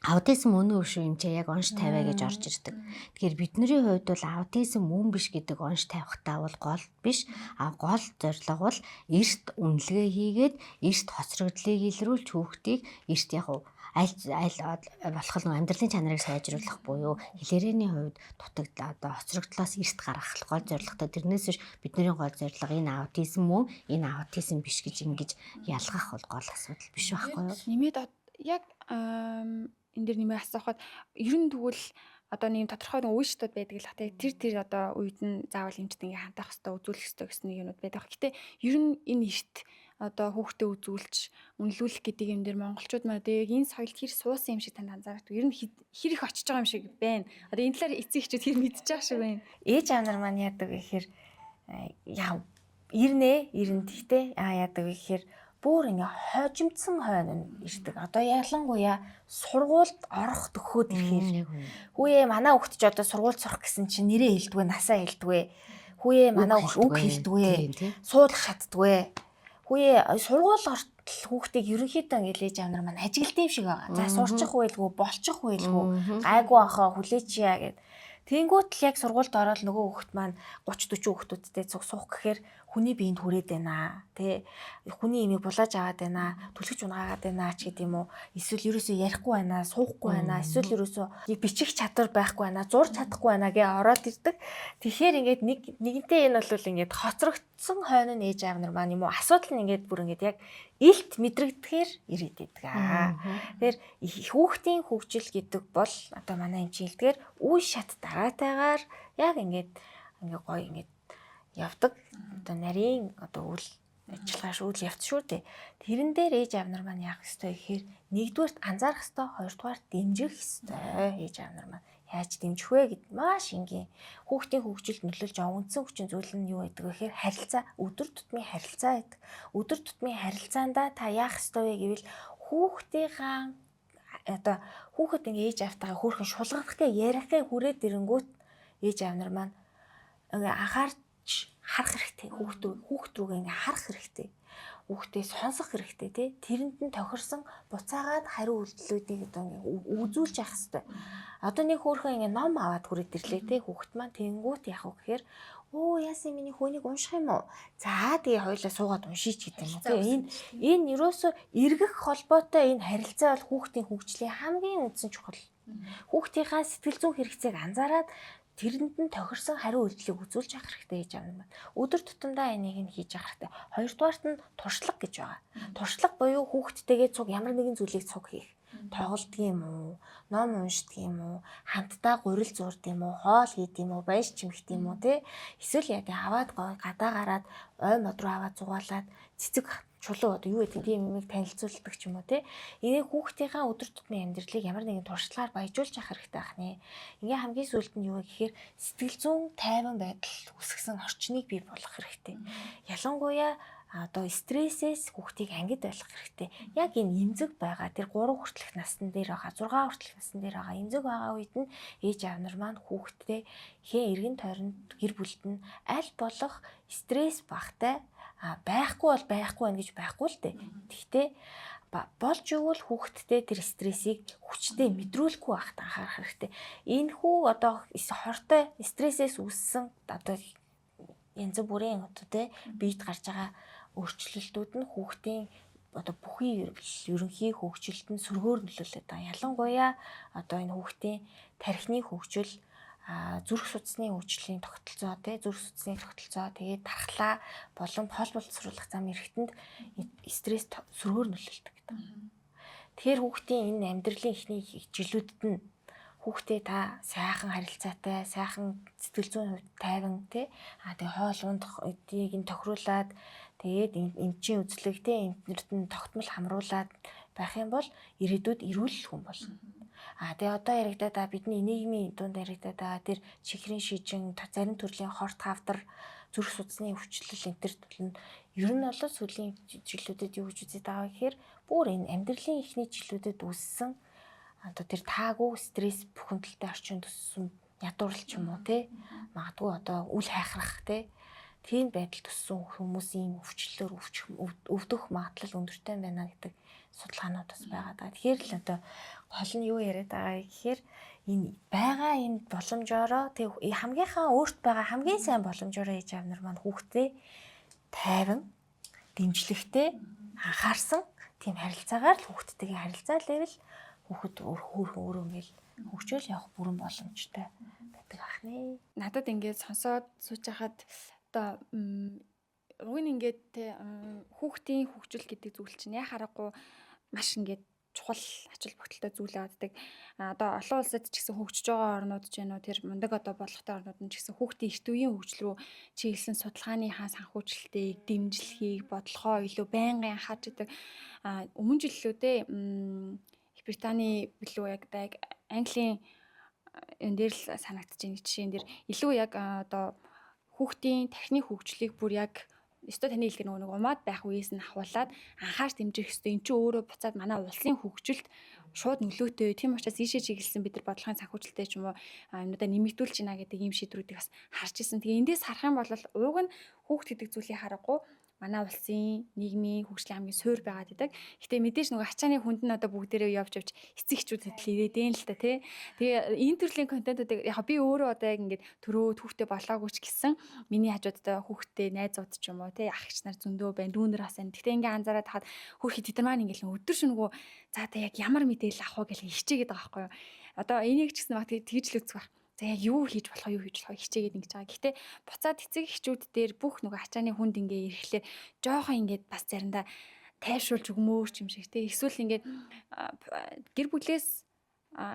аутизм мөн үү шүү юм чи яг онш тавиа гэж орж ирдэг. Тэгэхээр бидний хувьд бол аутизм мөн биш гэдэг онш тавихтаа бол гол биш. Гол зорилго бол эрт үнэлгээ хийгээд эрт хоцрогдлыг илрүүлж хүүхдийг эрт яг аль болох амьдралын чанарыг сайжруулах буюу хэлээрээний хувьд дутагдлаа одоо хоцрогдлоос эрт гаргах гол зорилготой. Тэрнээс биш бидний гол зорилго энэ аутизм мөн энэ аутизм биш гэж ингэж ялгах бол гол асуудал биш байхгүй юу? Нэмээд яг энэ дэр нэмээ асуухад ер нь тэгвэл одоо нэг тодорхой нэг үе шатууд байдаг л хэ тэр одоо үед нь заавал эмчтэй ингээ хандах хэвээр үзүүлэх хэвээр гэсэн нэг юмуд байдаг. Гэтэ ер нь энэ эрт одоо хүүхдээ үзүүлж үнэлүүлэх гэдэг юм дээр монголчууд маань одоо яг энэ соёлд хэр суусан юм шиг танд анзаардаг. Ер нь хэр их очиж байгаа юм шиг байна. Одоо энэ талаар эцэг эхчүүд хэр мэдчих шиг байна. Ээж аав нар маань яадаг гэхээр яа ирнэ гэхдээ яадаг гэхээр бүр ингээ хожимдсан хойно ирдэг. Одоо ялангуяа сургуульд орох төгөөд ирэхээр хүүе манай хүүхд ч одоо сургууль сурах гэсэн чинь нэрээ хэлдэггүй, насаа хэлдэггүй. Хүүе манай үг хэлдэггүй. Суудлах шатдаггүй. Хүүе сургууль ортол хүүхдийг ерөнхийдөө ингээ ээж аав нар маань ажиглалт юм шиг байгаа. За сурчих байлгүй, болчих байлгүй, гайгүй ахаа хүлээчиа гэд. Тэнгүүт л яг сургуульд ороод нөгөө хүүхд маань 30 40 хүүхдүүдтэй суух гэхээр хүний биед хүрээд байна тий хүний имийг булааж аваад байна түлхэж унагаагаад байна ч гэдэм үү эсвэл ерөөсөө ярихгүй байна суухгүй байна эсвэл ерөөсөө бичих чадвар байхгүй байна зурж чадахгүй байна гэ ороод ирдэг. Тэгэхээр ингээд нэгэнтээ энэ бол ингээд хоцрогдсон хойно ээж аав нар маань юм уу асуудал нь ингээд бүр ингээд яг илт мэдрэгдэхээр ирээд идэг аа. Тэгэхээр хүүхдийн хөгжил гэдэг бол одоо манай эмчийн хэлдгээр үе шат дараатайгаар яг ингээд гоё ингээд явдаг. Одоо нарийн одоо үйл ажиллагаа үйл явц шүү дээ. Тэрэн дээр ээж аав нар маань яах ёстой гэхээр нэгдүгээрт анзаарах ёстой, хоёрдугаарт дэмжих ёстой. Ээж аав нар маань яаж дэмжих вэ гэд маш энгийн хүүхдийн хөгжилд нөлөөлж байгаа үндсэн хүчин зүйл нь юу байдаг вэ гэхээр харилцаа, өдөр тутмын харилцаа байдаг. Өдөр тутмын харилцаандаа та яах ёстой вэ гэвэл хүүхдийнхаа одоо хүүхэд ингээ ээж аавтайгаа хөөрхөн шулгахгээ ярихгээ хүрээд ирэнгүүт ээж аав нар маань ингээ анхаарч харах хэрэгтэй. Хүүхд рүүгээ ингээ харах хэрэгтэй. Хүүхдээ сонсох хэрэгтэй тий. Тэрэнд нь тохирсон буцаагаад хариу үйлдэлүүдийг одоо ингээ үзүүлж явах хэрэгтэй. Одоо нэг хөөрхөн ингээ ном аваад хүрээд ирлээ тий. Хүүхд маань тэнгүүт яах вэ гэхээр яасан миний хөөнийг унших юм уу? За тэгээ хоёулаа суугаад уншиж гэдэг юм уу тий. Энэ ерөөсөө эргэх холбоотой энэ харилцаа бол хүүхдийн хөгжлийн хамгийн үндсэн чухал. Хүүхдийнхаа сэтгэл зүйн хэрэгцээг анзаараад тэрэнд нь тохирсон хариу үйлдэлийг үзүүлж авах хэрэгтэй ээж аав маань. Өдөр тутамдаа энийг нь хийж авах хэрэгтэй. Хоёрдугаарт нь туршлага гэж байгаа. Туршлага буюу хүүхдтэйгээ цуг ямар нэгэн зүйлийг цуг хийх. Тоглодог юм уу? Ном уншдаг юм уу? Хамтдаа гурил зурдаг юм уу? Хоол хийдэг юм уу? Баяж чимэгдэг юм уу те? Эсвэл яг аваад гадаа гараад ой мод руу аваад зугаалаад цэцэг чулуу одоо юу гэдэг тийм юмыг танилцуулдаг ч юм уу те. Энийг хүүхдийнхаа өдөр тутмын амьдралыг ямар нэгэн туршлагаар баяжуулж авах хэрэгтэй байна. Ингээ хамгийн сүүлд нь юу вэ гэхээр сэтгэл зүйн тайван байдал үүсгэсэн орчныг бий болгох хэрэгтэй. Ялангуяа одоо стрессээс хүүхдийг ангид байлгах хэрэгтэй. Яг энэ эмзэг байгаа тэр 3 хүртэлх насны дээр байгаа 6 хүртэлх насны дээр байгаа эмзэг байгаа үед нь ээж аав нар маань хүүхдтэй эргэн тойронд гэр бүлд нь аль болох стресс багтай байхгүй бол байхгүй байх гэж байхгүй л дээ. Гэхдээ болж игэл хүүхдтэй тэр стрессийг хүчтэй мэдрүүлэхгүй байхад анхаарах хэрэгтэй. Энэ хүү одоо хортой стрессээс үүссэн одоо янз бүрийн одоо биед гарч байгаа өөрчлөлтүүд нь хүүхдийн одоо бүхий ерөнхий хөгжилтөнд сөргөөр нөлөөлөд байгаа. Ялангуяа одоо энэ хүүхдийн тархины хөгжил, зүрх судасны хөгжлийн тогтолцоо, зүрх судасны тогтолцоо, тэгээд дархлаа болон хоол боловсруулах зам эрхтэнд стресс сөргөөр нөлөөлдөг гэдэг. Тэгэхээр хүүхдийн энэ амьдралын эхний жилүүдэд нь хүүхдээ та сайхан харилцаатай, сайхан сэтгэл зүйн хувьд тайван тэгээ хоол ундыг нь тохируулаад тэгээд эмчийн үзлэг эмчнэрт нь тогтмол хамруулад байх юм бол ирээдүйд эрүүл хүн болно. Тэгээ одоо яригадаа бидний нийгмийн дунд яригадаа тэр чихрийн шижин, зарим төрлийн хорт хавдар, зүрх судасны өвчлөл энтерт болно. Ер нь бол сүүлийн жилүүдэд юу гэж үзээд байгаа гэхээр бүр энэ амьдралын эхний жилүүдэд үүссэн одоо тэр таагүй стресс бүхэмдэлтэй орчинд төссөн ядуурл ч юм уу магадгүй одоо үл хайхрах тийм байдал төссөн хүмүүсийн өвчлөлөөр өвдөх магадлал өндөртэй байна гэдэг судалгаанууд бас байгаа даа. Тэгэхээр л одоо гол нь юу яриад байгаа гэхээр энэ боломжоороо тэг хамгийн өөрт байгаа хамгийн сайн боломжоороо ээж аав нар маань хүүхдээ тайван, дэмжлэгтэй, анхаарсан тийм харилцаагаар л хүүхдтэйгээ харилцаа левел хүүхэд өөрөө ингээл хөгжөөл явах бүрэн боломжтой байдаг ахнаа. Надад ингээд сонсоод сууж хахад одоо уг нь ингээд те хүүхдийн хөгжил гэдэг зүйл чинь яа харахгүй маш ингээд чухал ач холбогдолтой зүйл байдаг. Одоо олон улсад ч гэсэн хөгжиж байгаа орнууд ч байна уу тэр мундаг одоо бодлоготой орнууд нь ч гэсэн хүүхдийн эрт үеийн хөгжил рүү чиглэсэн судалгааныхаа санхүүжилтийг, дэмжлэгийг, бодлогоо илүү байнгын анхаарч идэг. Өмнө жиллүүдээ Их Британий билүү яг Английн энэ дээр л санагдаж байна. Жишээн дээр илүү яг одоо хүүхдийн тархины хөгжлийг бүр яг өстой таны хэлдэг нэг умаад байх үеэс нь ахуулаад анхаарч дэмжих ёстой. Энд чинь өөрөө буцаад манай улсын хөгжилд шууд нөлөөтэй. Тийм учраас ийшээ чиглэсэн бид нар бодлогын санхүүжилттэй ч юм уу юмудаа нэмэгдүүлж байна гэдэг ийм шийдвэрүүдийг бас харж ирсэн. Тэгээ эндээс харах юм бол ууг нь хүүхд гэдэг зүйлийг харахгүй манай улсын нийгмийн хөгжлийн хамгийн суурь байгаад идэг. Гэтэ мэдээж нөгөө ачааны хүнд нь одоо бүгдээрээ явж эцэг эхчүүдэд л ирээдэн л та тий. Тэгээ энэ төрлийн контентуудыг яг би өөрөө одоо яг ингээд төрөө хүүхдээ болоогүй ч гэсэн миний хажуудаа хүүхдээ найзууд ч юм уу тий ах эгч нар зөндөө байна, дүүнэр бас байна. Гэтэ ингээ анзаараад хаад хүүхэд тэд нар маань ингээд өдөр шөнөгөө за та яг ямар мэдээлэл авах вэ гэж хичээгээд байгаа байхгүй юу. Одоо энийг ч гэсэн баг тэгж л үзэх байх. За яг юу хийж болохоо хичээгээд ингэж байгаа. Гэхдээ буцаад эцэг эхчүүд дээр бүх нөгөө ачааны хүнд ингээ ирэхлээр жоохон ингээд бас заримдаа тайвшруулж өгмөөр юм шиг те. Эсвэл ингээд гэр бүлээс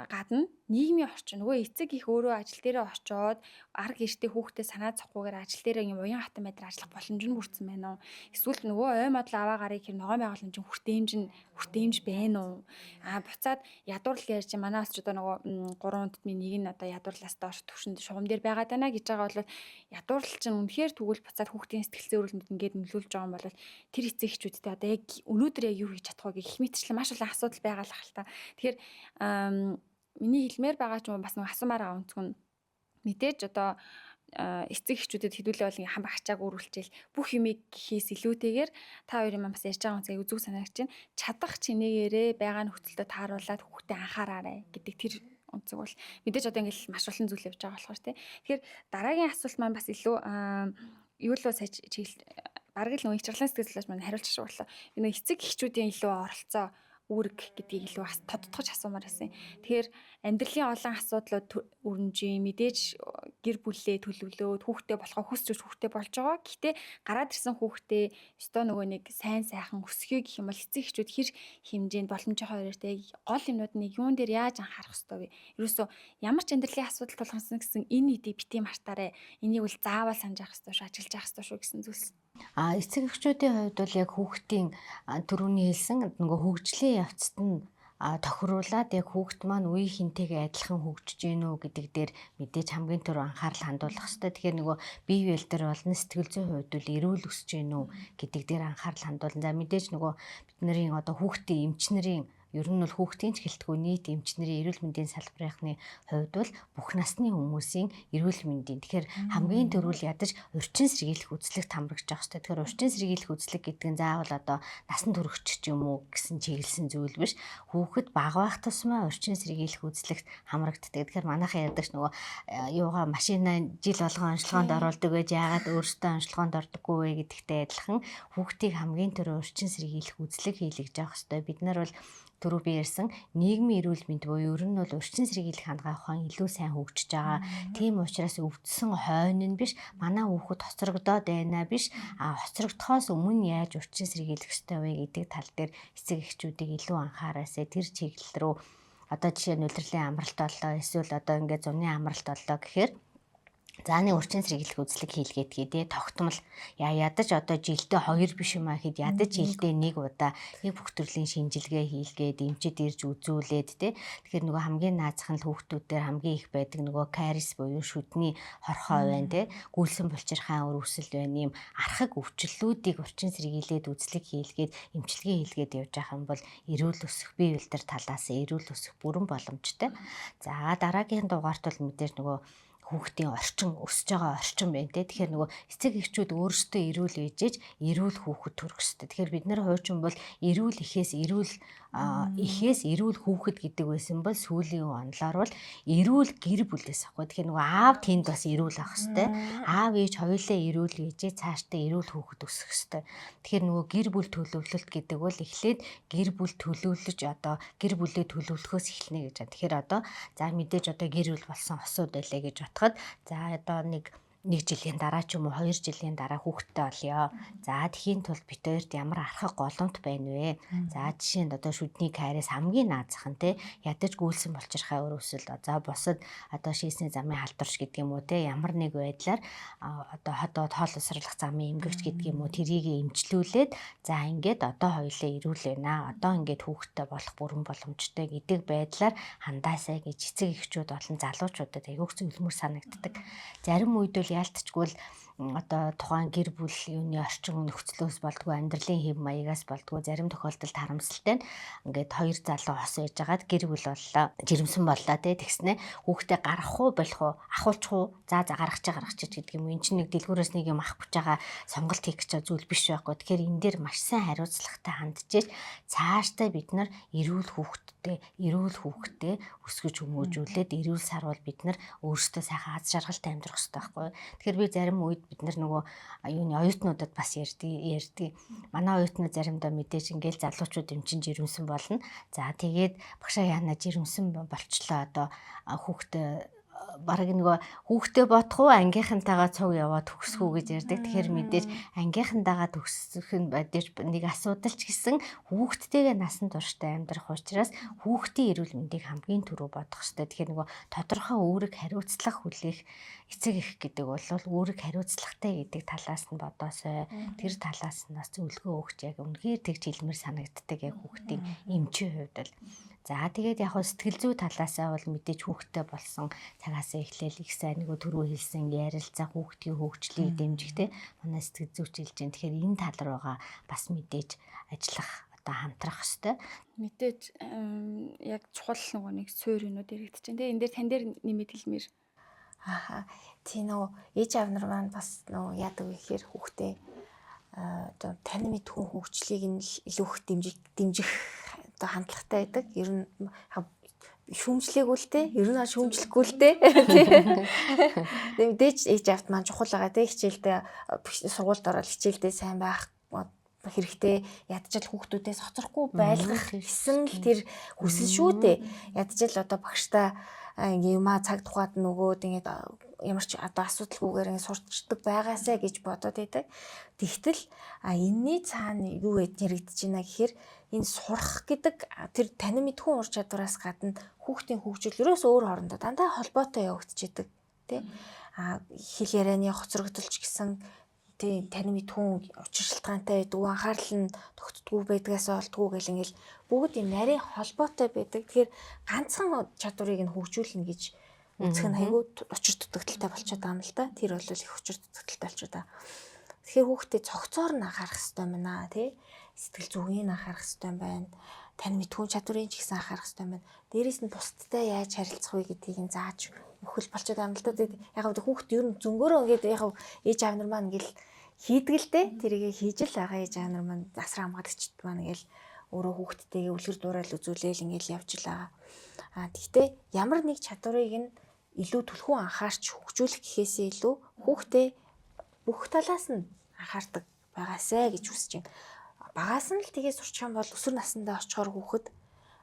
гадна нийгмийн орчин нөгөө эцэг их өөрөө ажил дээрээ очиод арга гэртээ хүүхдээ санаа зовхгүйгээр ажил дээрээ юм уян хатан байдлаар ажиллах боломж нь бүрдсэн байна уу? Эсвэл нөгөө ой модал аваа гарыг хэр ногоон байгууламжийн хүртээмж байна уу? Буцаад ядуурлал ярьж манаас ч одоо нөгөө 3 удмын нэг нь одоо ядуурлаас доош төвшөнд шугам дээр байгаад байна гэж байгаа бол ядуурлал чинь үнэхээр тэгвэл буцаад хүүхдийн сэтгэл зүйн өрөлмөд ингээд нөлөөлж байгаа юм бол тэр эцэг эхчүүдтэй одоо яг өнөөдөр яг юу хийж чадах вэ гэх их мэтчлэн маш олон асуудал байгаа л хальта. Тэгэхээр миний хэлмээр байгаа ч юм бас нэг асуумаар байгаа өнцг нь мэдээж одоо эцэг эхчүүдэд хэдүүлээ бол хам багчааг өөрүүлчихэл бүх юмыг гэхээс илүүтэйгээр та хоёрын маань бас ярьж байгаа үнцгийг үзүүг санаагч чинь чадах чинээгээрээ байгаа нөхцөлдөө тааруулаад хүүхдэд анхаараарай гэдэг тэр үнцэг бол мэдээж одоо ингээл маш олон зүйл явж байгаа болохоор тий. Тэгэхээр дараагийн асуулт маань бас илүү юу л сая чиглэл бараг л нөө ихчлэн сэтгэл судлаач маань хариулж шуурлаа. Энэ эцэг эхчүүдийн илүү оролцоо үүрэг гэдгийг илүү бас тодтогч асуумаар байсан. Тэгэхээр амьдралын олон асуудлууд өрнжийн мэдээж гэр бүлээ төлөвлөөд хүүхдээ болохоо хүсч хүүхдээ болж байгаа. Гэхдээ гараад ирсэн хүүхдээ өстой нөгөө нэг сайн сайхан өсгөө гэх юм бол эцэг эхчүүд хэр хэмжээнд боломжийнхоо хоёртой гол юмнуудыг юун дээр яаж анхаарах ёстой вэ? Ерөөсөө ямар ч амьдралын асуудал тулгарсан гэсэн энэ нийтийг бити мартаарай. Энийг бол заавал санаж явах ёстой шүү, ажиллаж явах ёстой шүү гэсэн зүйлс. Эцэг эхчүүдийн хувьд бол яг хүүхдийн түрүүний хэлсэн нөгөө хөгжлийн явцад нь тохируулаад яг хүүхд маань үеийнхэнтэйгээ адилхан хөгжиж гэнэ үү гэдэг дээр мэдээж хамгийн түрүү анхаарал хандуулах хэрэгтэй. Тэгэхээр нөгөө бие биел дээр болон сэтгэл зүйн хувьд бол эрүүл өсөж гэнэ үү гэдэг дээр анхаарал хандуулна. За мэдээж нөгөө бидний одоо хүүхдийн эмчнэрийн ер нь бол хүүхдийн ч гэлтгүй нийт эмчнэрийн эрүүл мэндийн салбарынхны хувьд бол бүх насны хүмүүсийн эрүүл мэндийн тэгэхээр хамгийн түрүүл ядаж урьдчилан сэргийлэх үзлэгт хамрагч байгаа хэрэгтэй. Тэгэхээр урьдчилан сэргийлэх үзлэг гэдэг нь заавал одоо насан туршич ч юм уу гэсэн чиглэсэн зүйл биш. Хүүхэд бага байх тусмаа урьдчилан сэргийлэх үзлэгт хамрагддаг. Тэгэхээр манайхаа ядаж нөгөө юугаа машина жил болгон онцлогоонд оруулдаг байж яагаад өөртөө онцлогоонд ордоггүй вэ гэдэгтэй адилхан хүүхдийг хамгийн түрүү урьдчилан сэргийлэх үзлэг хийлгэж явах хэрэгтэй. Бид нар бол түрүү би ярьсан нийгмийн эрүүл мэнд буюу ер нь бол урьдчилан сэргийлэх хандгаа ухаан илүү сайн хөгжиж байгаа. Тийм учраас өвдсөн хойно нь биш манай хүүхэд хоцрогдоод байна биш хоцрогдохоос өмнө яаж урьдчилан сэргийлэх ёстой вэ гэдэг тал дээр эцэг эхчүүдийг илүү анхаараасаа тэр чиглэл рүү одоо жишээ нь улирлын амралт боллоо эсвэл одоо ингээд зуны амралт боллоо гэхээр зааны урьдчилан сэргийлэх үзлэг хийлгээд гэдэг тогтмол ядаж одоо жилдээ 2 биш юм ахэд ядаж жилдээ 1 удаа бүх төрлийн шинжилгээ хийлгээд эмчэд ирж үзүүлээд тэ тэгэхээр нөгөө хамгийн наазах нь хүүхдүүдээр хамгийн их байдаг нөгөө карис буюу шүдний хорхоо байна тэ гүйлсэн булчирхайн өрөвсөл байна юм архаг өвчлөлүүдийг урьдчилан сэргийлээд үзлэг хийлгээд эмчилгээ хийлгээд явж байгаа юм бол эрүүл өсөх бие биелдэр талаас эрүүл өсөх бүрэн боломжтой. За дараагийн дугаарт бол мэдээж нөгөө хүүхдийн орчин өсөж байгаа орчин байна те. Тэгэхээр нөгөө эцэг эхчүүд өөрсдөө эрүүл ээжээж эрүүл хүүхэд төрөх хэрэгтэй. Тэгэхээр бид нар хуучин бол эрүүл ихээс эрүүл хүүхэд гэдэг байсан бол сүүлийн онлоор бол эрүүл гэр бүлээс ахгүй. Тэгэхээр нөгөө аав тэнд бас эрүүл авах хэрэгтэй. Аав ээж хоёулаа эрүүл ээжээ цаашдаа эрүүл хүүхэд өсгөх хэрэгтэй. Тэгэхээр нөгөө гэр бүл төлөвлөлт гэдэг бол эхлээд гэр бүл төлөвлөж одоо гэр бүлээ төлөвлөхөөс эхэлнэ гэж байна. Тэгэхээр одоо за мэдээж одоо гэр бүл болсон осууд байлаа гэж бодоход за одоо нэг жилийн дараа ч юм уу 2 жилийн дараа хүүхэдтэй болёо. За тхийн тулд бид хоёрт ямар архаг голомт байна вэ? За жишээнд одоо шүдний кайрээс хамгийн наазах нь те ядаж гүйлсэн болчихрахаа өрөвсөл. За бусад одоо шийсний замын халдварч гэдэг юм уу те ямар нэг байдлаар одоо ходоод хоол усралах замын эмгэгч гэдэг юм уу тэрийг эмчлүүлээд за ингээд одоо хоёулаа ирүүл байна. Одоо ингээд хүүхэдтэй болох бүрэн боломжтой гэдэг байдлаар хандаасаа гэж эцэг эхчүүд болон залуучуудад аяг зөвлөмөр санагддаг. Зарим үед бол яалтчгүй л одоо тухайн гэр бүл юуны орчин нөхцлөөс болдгоо амьдралын хэв маягаас болдгоо зарим тохиолдолд харамсалтай нь ингээд хоёр залуу хос ээж агаад гэр бүл боллоо жирэмсэн боллоо те тэгснэ хүүхдээ гаргах уу болох уу ахуулчих уу за гаргачих гэдэг юм. Энд чинь нэг дэлгүүрээс нэг юм ах бүж байгаа сонголт хийх гэж зүйл биш байхгүй. Тэгэхээр энэ дээр маш сайн хариуцлагатай хандчихэж цаашдаа бид нар эрүүл хүүхдтэй өсгөж хүмүүжүүлээд эрүүл сарвал бид нар өөрсдөө сайхан аз жаргалтай амьдрах хэрэгтэй байхгүй. Тэгэхээр би зарим үед бид нар нөгөө юуны оюутнуудад бас ярьдгийг. Манай оюутнууд заримдаа мэдээж ингээл залуучууд юм чинь жирэмсэн болно. За тэгээд багшаа яана жирэмсэн болчлоо одоо хүүхдээ бараг нөгөө хүүхдээ бодох уу ангийнхантайгаа цуг яваад төгсөх үү гэж ярьдаг. Тэгэхээр мэдээж ангийнхантайгаа төгсөх нь бодож нэг асуудал ч гэсэн хүүхдтэйгээ насан турштай амьдрах учраас хүүхдийн эрүүл мэндийг хамгийн түрүү бодох хэрэгтэй. Тэгэхээр нөгөө тодорхой үүрэг хариуцлага хүлээх эцэг эх гэдэг бол үүрэг хариуцлагатай гэдэг талаас нь бодоосой. Тэр талаас нь бас зөвлөгөө өгч яг үнэхээр тэгж хэлмээр санагддаг яг хүүхдийн эмчийн хувьд л. За тэгээд яг сэтгэл зүй талаасаа бол мэдээж хүүхдтэй болсон цагаасаа эхлээл их сайн нөгөө түрүү хэлсэн ярилцаа хүүхдийн хөгжлийг дэмжихтэй манай сэтгэл зүйч хэлж байна. Тэгэхээр энэ тал руугаа бас мэдээж ажиллах одоо хамтрах хэвээр. Мэдээж яг чухал нөгөө нэг сууринууд яригдчихэв. Тэгээ энэ дээр тань дээр нэмэт хэлмээр. Тийм нөгөө ээж аав нар маань бас нөгөө яадаг вэ гэхээр хүүхдээ одоо тань мэдхүн хөгжлийг нь илүү их дэмжих одоо хандлагатай байдаг. Ер нь шүүмжлээгүй л те. Ер нь шүүмжлэхгүй л те. Мэдээж ээж авт маань чухал байгаа те. Хичээлдээ сургуульд ороод хичээлдээ сайн байх хэрэгтэй. Ядчил хүүхдүүдээс хоцрохгүй байлгах гэсэн л тэр хүсэл шүү дээ. Ядчил одоо багштай ингээ юмаа цаг тухайд нөгөөд ингээд ямар ч одоо асуудалгүйгээр ингээ сурчдаг байгаасаа гэж бодоод байдаг. Тэгтэл энэний цаана юу гэж яригдэж байна гэхээр энэ сурах гэдэг тэр тань мэдхүн ур чадвараас гадна хүүхдийн хөгжил ерөөс өөр хоорондоо дандаа холбоотой явагдчихэдэг тий. Хэл ярианы хоцрогдолч гэсэн тий тань мэдхүн учир шалтгаантай байдаг, анхаарал нь тогтдгүй байдгаас олдгүй гэл ингээл бүгд юм нарийн холбоотой байдаг. Тэгэхээр ганцхан чадварыг нь хөгжүүлнэ гэж үзэх нь айгүй учир дутагдaltaй болчиход байгаа юм л да. Тэр бол их учир дутагдaltaй болчиход байгаа. Тэгэхээр хүүхдээ цогцоор нь анхаарах хэрэгтэй байна тий. Сэтгэл зүйн анхаарах хэрэгтэй байна. Тань мэдхүн чадварын ч гэсэн анхаарах хэрэгтэй байна. Дээрээс нь бусдтай яаж харилцах вэ гэдгийг нь зааж өгөх болчиход байгаа юм л да. Яг нь хүүхд ер нь зөнгөөрөө ингээд яг ээж аав нар маань ингээл хийдэг л дээ. Тэрийг хийж л байгаа ээж аав нар маань асар хамгаалагчд маань ингээл өөрөө хүүхдтэйгээ үлгэр дуурайл үзүүлээл ингээл явж л байгаа. Гэхдээ ямар нэг чадварыг нь илүү түлхүүн анхаарч хөгжүүлэх гэхээсээ илүү хүүхдээ бүх талаас нь анхаардаг байгаасай гэж хүсэж байна. Багаас нь л тгийж сурчих юм бол өсвөр насндаа очихоор хүүхэд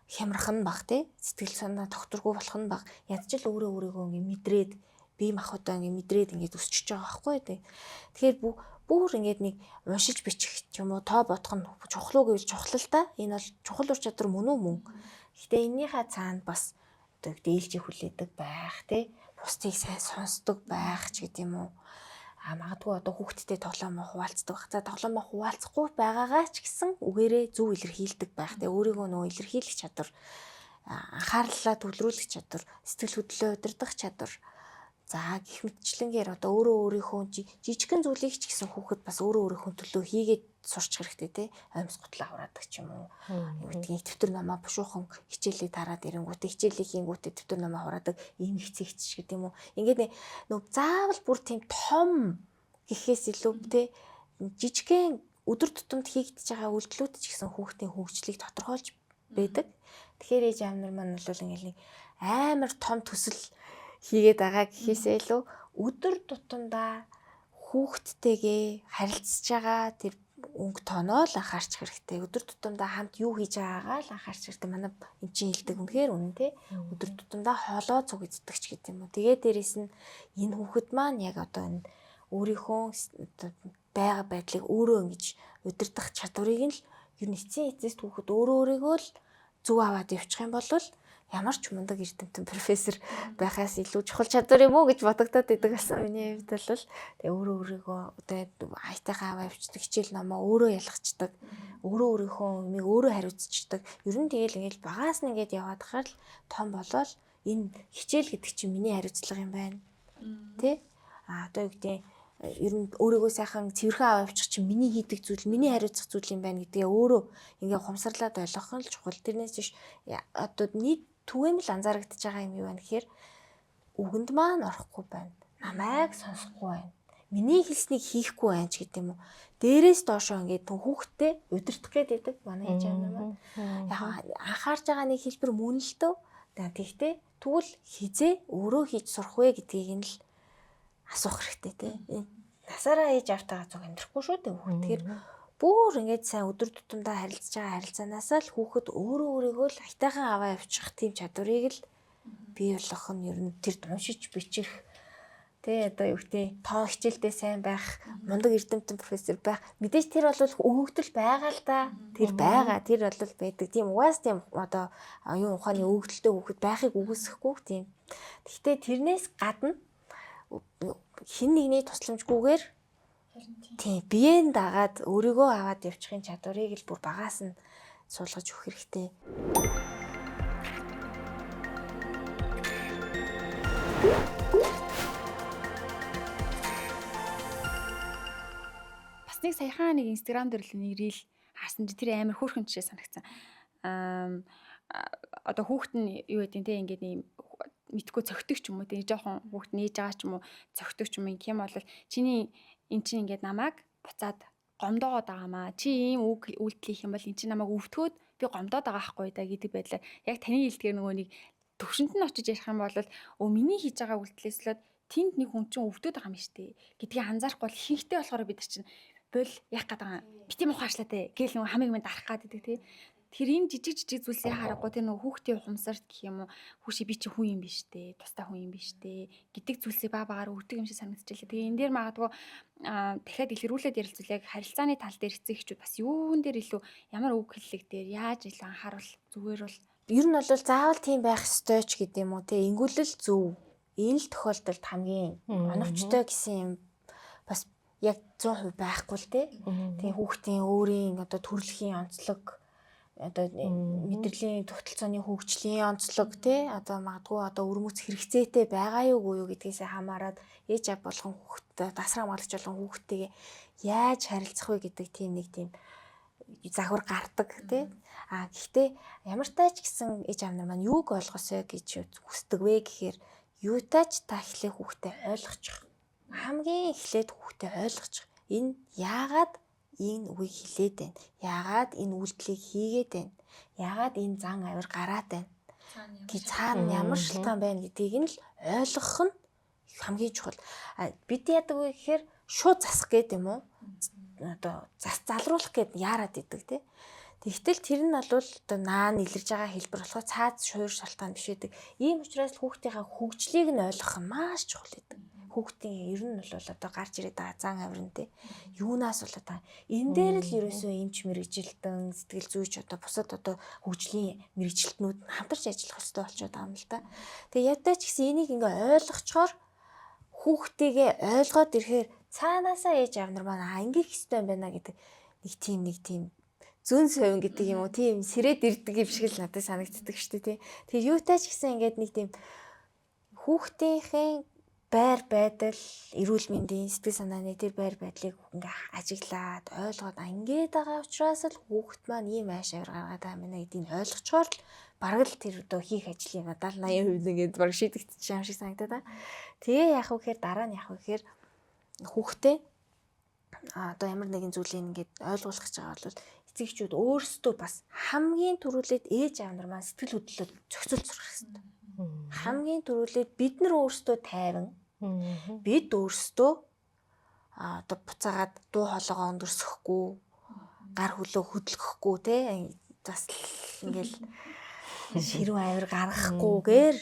хямрах нь баг тий сэтгэл санаа тогтворгүй болох нь баг. Ядчил өөрийгөө ингээ мэдрээд бие махбодоо ингээ мэдрээд ингээ өсчихөж байгаа байхгүй тий. Тэгэхээр бүр ингээд нэг уншиж бичих юм уу тоо бодох нь чухал уу гэж чухал л да. Энэ бол чухал ур чадвар мөн үү мөн. Гэхдээ эннийхээ цаанд бас одоо дээлжих хүлээдэг байх тий. Бусдыг сайн сонсдог байх ч гэдэм юм уу. Магадгүй одоо хүүхдтэй тоглоомоо хуваалцдаг байх. За тоглоомоо хуваалцахгүй байгаагаа ч гэсэн үгээрээ зөв илэрхийлдэг байх. Тэгээ өөрийгөө нөгөө илэрхийлэх чадвар, анхаарлаа төвлөрүүлэх чадвар, сэтгэл хөдлөлөө удирдах чадвар. За гэх мэтчлэнгээр одоо өөрийнхөө жижигхэн зүйлийг ч гэсэн хүүхэд бас өөрийнхөө төлөө хийгээд сурч хэрэгтэй те. Амьс гутлаа хураадаг ч юм уу. Юу гэдгийг дэвтэр намаа бушуухан хичээлээ тараад ирэнгүүтээ хичээлээ хийнгүүтээ дэвтэр намаа хураадаг ийм хэцэгч гэдэг юм уу. Ингээд нөө заавал бүр тийм том гэхээс илүү те жижигхэн өдөр тутамд хийгдэж байгаа үйлдэлүүд ч гэсэн хүүхдийн хөгжлийг тодорхойлж байдаг. Тэгэхээр ээж аав нар маань бол ингээд нэг амар том төсөл хийгээд байгаа гэхээсээ илүү өдөр тутамдаа хүүхдтэйгээ харилцаж байгаа тэр өнгө тоноо л анхаарч хэрэгтэй. Өдөр тутамдаа хамт юу хийж байгаагаа л анхаарч хэрэгтэй. Манай эн чинь хэлдэг үнэхээр үнэн те. Өдөр тутамдаа хоолоо цугцдаг ч гэдэг юм уу. Тэгээд дээрэс нь энэ хүүхэд маань яг одоо энэ өөрийнхөө байгаа байдлыг өөрөө ингэж удирдах чадварыг нь л ер нь эцсийн эцэст хүүхэд өөрийгөө л зөв аваад явчих юм бол ямар ч мундаг эрдэмтэн профессор байхаас илүү чухал чадвар юм уу гэж бодогдоод идэг гэсэн миний хувьд бол тэгээ өөрийгөө одоо хайтайгаа аваа явчихдаг хичээл намаа өөрөө ялгацдаг өөрийнхөө юмыг өөрөө хариуцчихдаг ер нь тэгээл ингээл багаас нь ингээд яваад хахаар л том болоод энэ хичээл гэдэг чинь миний хариуцлага юм байна тий одоо юу гэдэг ер нь өөрийгөө сайхан цэвэрхэн аваа явуучих чинь миний хийдэг зүйл миний хариуцах зүйл юм байна гэдгээ өөрөө ингээ ухамсарлаад ойлгох нь л чухал. Тэрнээс биш одоо нийт түгээмэл анзаарэгдэж байгаа юм юу вэ гэхээр үгэнд маань орохгүй байна. Намайг сонсохгүй байна. Миний хэлснийг хийхгүй байна ч гэдэг юм уу. Дээрээс доошоо ингээд хүүхдтэй удирдах гэдэг манай ээж аав маань. Яг анхаарч байгаа нэг хэлбэр мөн л дөө. Тэгтээ тэгвэл хизээ өөрөө хийж сурах вэ гэдгийг нь л асуух хэрэгтэй тий. Насаараа ээж автайгаа зүг амьдрахгүй шүү дээ хүүхд. Тэгэхээр бүр ингээд сайн өдөр тутамдаа харилцаж байгаа харилцаанаас л хүүхэд өөрөө өөрийгөө л хайтайхан аваа явуучих тийм чадварыг л бий болгох нь ер нь тэр уншиж бичих тий одоо юу гэдэг тоо хичээлдээ сайн байх мундаг эрдэмтэн профессор байх мэдээж тэр бол өгөгдөл байгаа л да. Тэр байгаа тэр бол байдаг. Тийм угаас тийм одоо юу ухааны өгөгдөлтэй хүүхэд байхыг үгүйсэхгүй тийм. Гэхдээ тэрнээс гадна хин нэгний тусламжгүйгээр тийм биеэн дагаад өөрийгөө аваад явчихын чадварыг л бүр багаас нь суулгаж өгөх хэрэгтэй. Бас нэг саяхан нэг Instagram дээр л нэг рeel харсан чи тэр амар хөөрхөн жишээ санагдсан. Одоо хүүхэд нь юу гэдэг те ингээд ийм мэдгүй цогтөг ч юм уу те жоохон хүүхэд нээж байгаа ч юм уу цогтөг ч юм юм бол чиний эн чинь ингээд намайг буцаад гомдоод байгаамаа. Чи ийм үг үйлдэл хийх юм бол эн чинь намайг өвтгөөд би гомдоод байгаа хгүй да гэдэг байдлаар яг таны хэлдгээр нөгөө нэг төвшөнд нь очиж ярих юм бол миний хийж байгаа үйлдэлээс л тэнд нэг хүн чинь өвтөд байгаа юм штэ гэдгийг анзаарахгүй бол ихэнхдээ болохоор бид нар чинь бол яг гадаг бити мухаашлаа те гэл нөгөө хамиг минь дарах гад гэдэг те. Тэр ийм жижиг зүйлсээ харахгүй тэр нөгөө хүүхдийн ухамсарт гэх юм уу хүүши би чи хүн юм биш дээ тустай хүн юм биш дээ гэдэг зүйлсээ багаар өгдөг юм шиг санагдчихлаа. Тэгээ энэ дээр магадгүй дахиад илэрүүлээд ярилцвал яг харилцааны тал дээр эцэг эхчүүд бас юун дээр илүү ямар үг хэллэг дээр яаж илүү анхааруул зүгээр бол ер нь бол заавал тийм байх ёстой ч гэдэг юм уу те ингүүлэл зөв энэ л тохиолдолд хамгийн оновчтой гэсэн юм бас яг 100% байхгүй л те. Тэгээ хүүхдийн өөрийн одоо төрөлхийн онцлог одоо мэдрэлийн тогтолцооны хөгжлийн онцлог тий одоо магадгүй одоо өрмөц хэрэгцээтэй байгаа юу гэдгээс хамаарат ээж аав болгон хүүхдтэй дасраа хамгаалагч болгон хүүхдтэйгээ яаж харилцах вэ гэдэг тийм нэг тийм загвар гардаг тий гэхдээ ямар тач гэсэн ээж аав нар маань юуг ойлгосоо гэж хүсдэг вэ гэхээр юутай ч та эхлэх хүүхдээ ойлгочих хамгийн эхлээд хүүхдээ ойлгочих энэ яагаад энэ үгийг хэлээд байна. Яагаад энэ үйлдэлийг хийгээд байна. Яагаад энэ зан авир гараад байна. Цаана ямар шалтгаан байна гэдгийг нь л ойлгох нь хамгийн чухал. Бид яадаг вэ гэхээр шууд засах гэдэг юм уу? Одоо залруулах гэд яарад идэг тий. Тэгтэл тэр нь бол одоо наан илэрж байгаа хэлбэр болохоо цаад шуур шалтгаан биш байдаг. Ийм учраас хүүхдийнхээ хөгжлийг нь ойлгох нь маш чухал гэдэг. Хүүхдийн ер нь бол одоо гарч ирээд байгаа зан авирн тий. Юунаас болоод байгаа. Энэ дээр л ерөөсөө эмч мэрэгжилтэн сэтгэл зүйч одоо бусад одоо хөгжлийн мэрэгжилтнүүд хамтарч ажиллах хэрэгтэй болчиход байгаа юм л да. Тэгээ ядаж ч гэсэн энийг ингээ ойлгочхоор хүүхдийгээ ойлгоод ирэхээр цаанаасаа ээж аав нар маань ингээ хэстэй юм байна гэдэг нэг тийм зүүн совин гэдэг юм уу тийм сэрээд ирдэг юм шиг л надад санагддаг шүү дээ тий. Тэгээ юутай ч гэсэн ингээд нэг тийм хүүхдийнхээ байр байдал, эрүүл мэндийн сэтгэл санааны тэр байр байдлыг ингээ ажиглаад ойлгоод ингээд байгаа учраас л хүүхэд маань ийм ааш авир гаргаад байгаа мэнэ гэдгийг ойлгочоор л бараг л тэр одоо хийх ажлын 70-80% ингээд бараг шийдэгдчих юм шиг санагдаад байна. Тэгээ яах вэ гэхээр дараа нь яах вэ гэхээр хүүхдээ одоо ямар нэгэн зүйлийг ингээд ойлгуулах гэж байгаа бол эцэг эхчүүд өөрсдөө бас хамгийн түрүүлээд ээж аав нар маань сэтгэл хөдлөлөд зохицуулж сурах хэрэгтэй. Хамгийн түрүүлээд бид нар өөрсдөө тайван бид өөрсдөө одоо буцаагаад дуу хоолойгоо өндөрсөхгүй гар хөлөө хөдлөхгүй те бас ингээл ширүүн авир гаргахгүйгээр